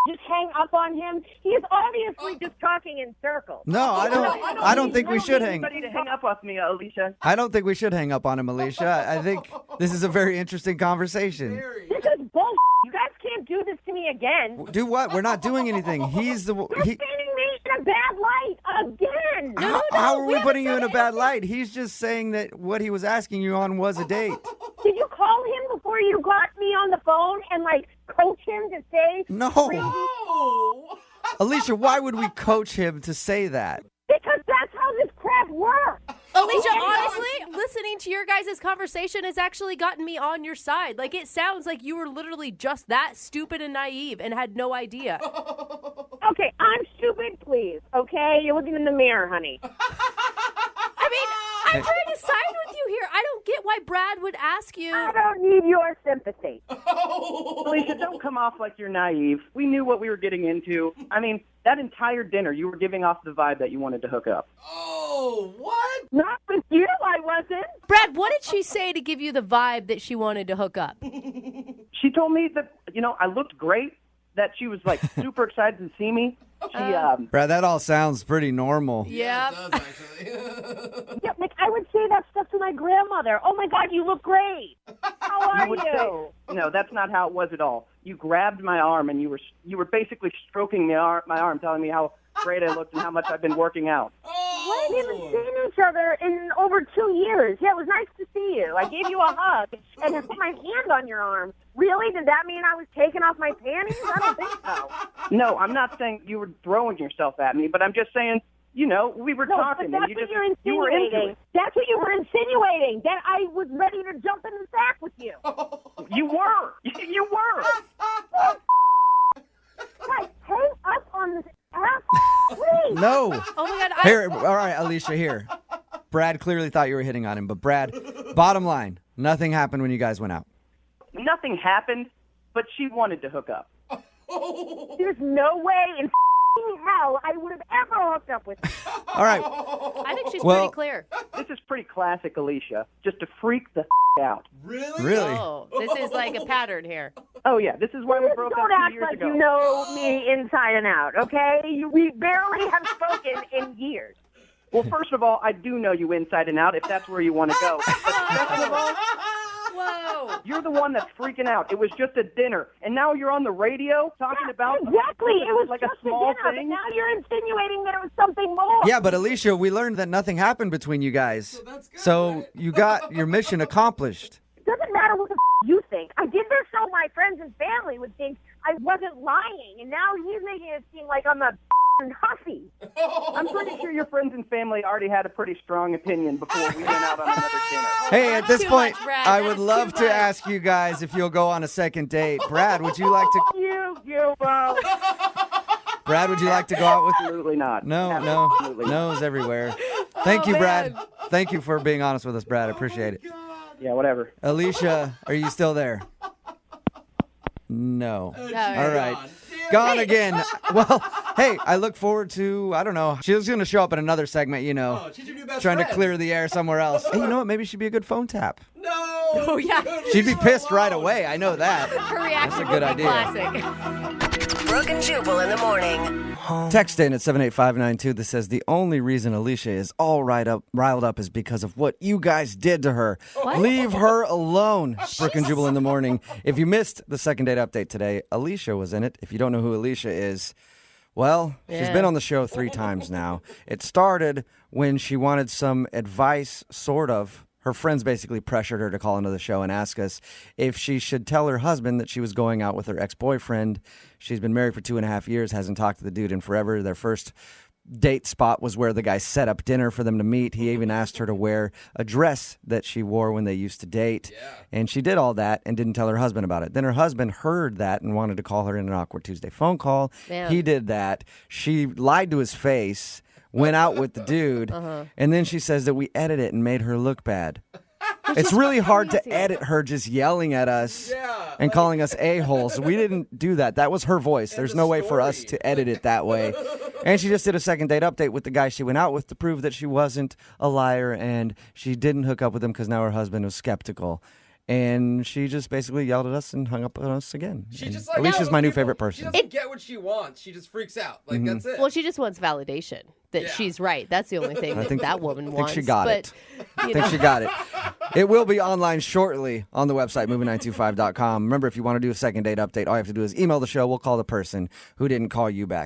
just hang up on him? He is obviously just talking in circles. No, I don't think we should hang. Anybody to hang up with me, Alicia. I don't think we should hang up on him, Alicia. I think this is a very interesting conversation. This is bullshit. You guys can't do this to me again. Do what? We're not doing anything. He's the. You're painting me in a bad light again. How are we putting you in a bad light? He's just saying that what he was asking you on was a date. Did you call him before you got me on the phone and, like, coach him to say No. crazy? Alicia, why would we coach him to say that? Because that's how this crap works. Alicia, honestly, listening to your guys' conversation has actually gotten me on your side. Like, it sounds like you were literally just that stupid and naive and had no idea. Okay, I'm stupid, please. Okay? You're looking in the mirror, honey. I mean, I'm trying to side with you here. I don't get why Brad would ask you. I don't need your sympathy. Alicia, don't come off like you're naive. We knew what we were getting into. I mean, that entire dinner, you were giving off the vibe that you wanted to hook up. Oh, what? Not with you, I wasn't. Brad, what did she say to give you the vibe that she wanted to hook up? She told me that, I looked great, that she was, like, super excited to see me. Brad, that all sounds pretty normal. Yeah. It does, actually. Yeah, like, I would say that stuff to my grandmother. Oh, my God, you look great. How are you? No, that's not how it was at all. You grabbed my arm, and you were basically stroking my arm, telling me how great I looked and how much I've been working out. We haven't even seen each other in over 2 years. Yeah, it was nice to see you. I gave you a hug and I put my hand on your arm. Really? Did that mean I was taking off my panties? I don't think so. No, I'm not saying you were throwing yourself at me, but I'm just saying, we were talking. But that's and what you're insinuating. That's what you were insinuating. That I was ready to jump in the sack with you. You were. You were. Guys, hang up on this app, please. No. Oh, my God. Here, all right, Alicia, here. Brad clearly thought you were hitting on him, but Brad, bottom line, nothing happened when you guys went out. Nothing happened, but she wanted to hook up. There's no way in hell I would have ever hooked up with you. All right. I think she's pretty clear. This is pretty classic, Alicia. Just to freak the out. Really? Oh, this is like a pattern here. Oh, yeah. This is why we broke up Don't 2 act years like ago. you know me inside and out, okay? We barely have spoken in years. Well, first of all, I do know you inside and out, if that's where you want to go. But second of all, Whoa. you're the one that's freaking out. It was just a dinner, and now you're on the radio talking about Exactly. It was like just a small dinner, thing. but now you're insinuating that it was something more. Yeah, but Alicia, we learned that nothing happened between you guys. So you got your mission accomplished. It doesn't matter what the you think. I did this so my friends and family would think I wasn't lying, and now he's making it seem like I'm a hussy. I'm pretty sure your friends and family already had a pretty strong opinion before we went out on another dinner. Hey, at this too point, much, Brad. I That would is love too to much. ask you guys if you'll go on a second date. Brad, would you like to? Brad, would you like to go out with? Absolutely not. No, Absolutely not. no's everywhere. Thank you, Brad. Thank you for being honest with us, Brad. I appreciate it. Yeah, whatever. Alicia, are you still there? No. No. All right. Gone again. Well, hey, I look forward to, I don't know, she's going to show up in another segment, She's your new best trying friend. to clear the air somewhere else. Hey, you know what? Maybe she'd be a good phone tap. No. Oh, yeah. She'd be pissed right away. I know that. Her reaction That's a good would be idea. classic. Brooke and Jubal in the morning. Text in at 78592 that says the only reason Alicia is all riled up is because of what you guys did to her. What? Leave her alone. Brooke and Jubal in the morning. If you missed the second date update today, Alicia was in it. If you don't know who Alicia is, well, she's Yeah. been on the show 3 times now. It started when she wanted some advice, sort of. Her friends basically pressured her to call into the show and ask us if she should tell her husband that she was going out with her ex-boyfriend. She's been married for 2.5 years, hasn't talked to the dude in forever. Their first date spot was where the guy set up dinner for them to meet. He even asked her to wear a dress that she wore when they used to date. Yeah. And she did all that and didn't tell her husband about it. Then her husband heard that and wanted to call her in an awkward Tuesday phone call. Man. He did that. She lied to his face, went out with the dude, and then she says that we edited it and made her look bad. It's really hard to edit her just yelling at us and calling us a-holes. We didn't do that. That was her voice. There's no way for us to edit it that way. And she just did a second date update with the guy she went out with to prove that she wasn't a liar and she didn't hook up with him because now her husband was skeptical. And she just basically yelled at us and hung up on us again. She And just like Alicia's my new favorite She person. doesn't get what she wants. She just freaks out. Like that's it. Well, she just wants validation that she's right. That's the only thing that woman wants. I think she got it. I think she got it. It will be online shortly on the website, movie925.com. Remember, if you want to do a second date update, all you have to do is email the show. We'll call the person who didn't call you back.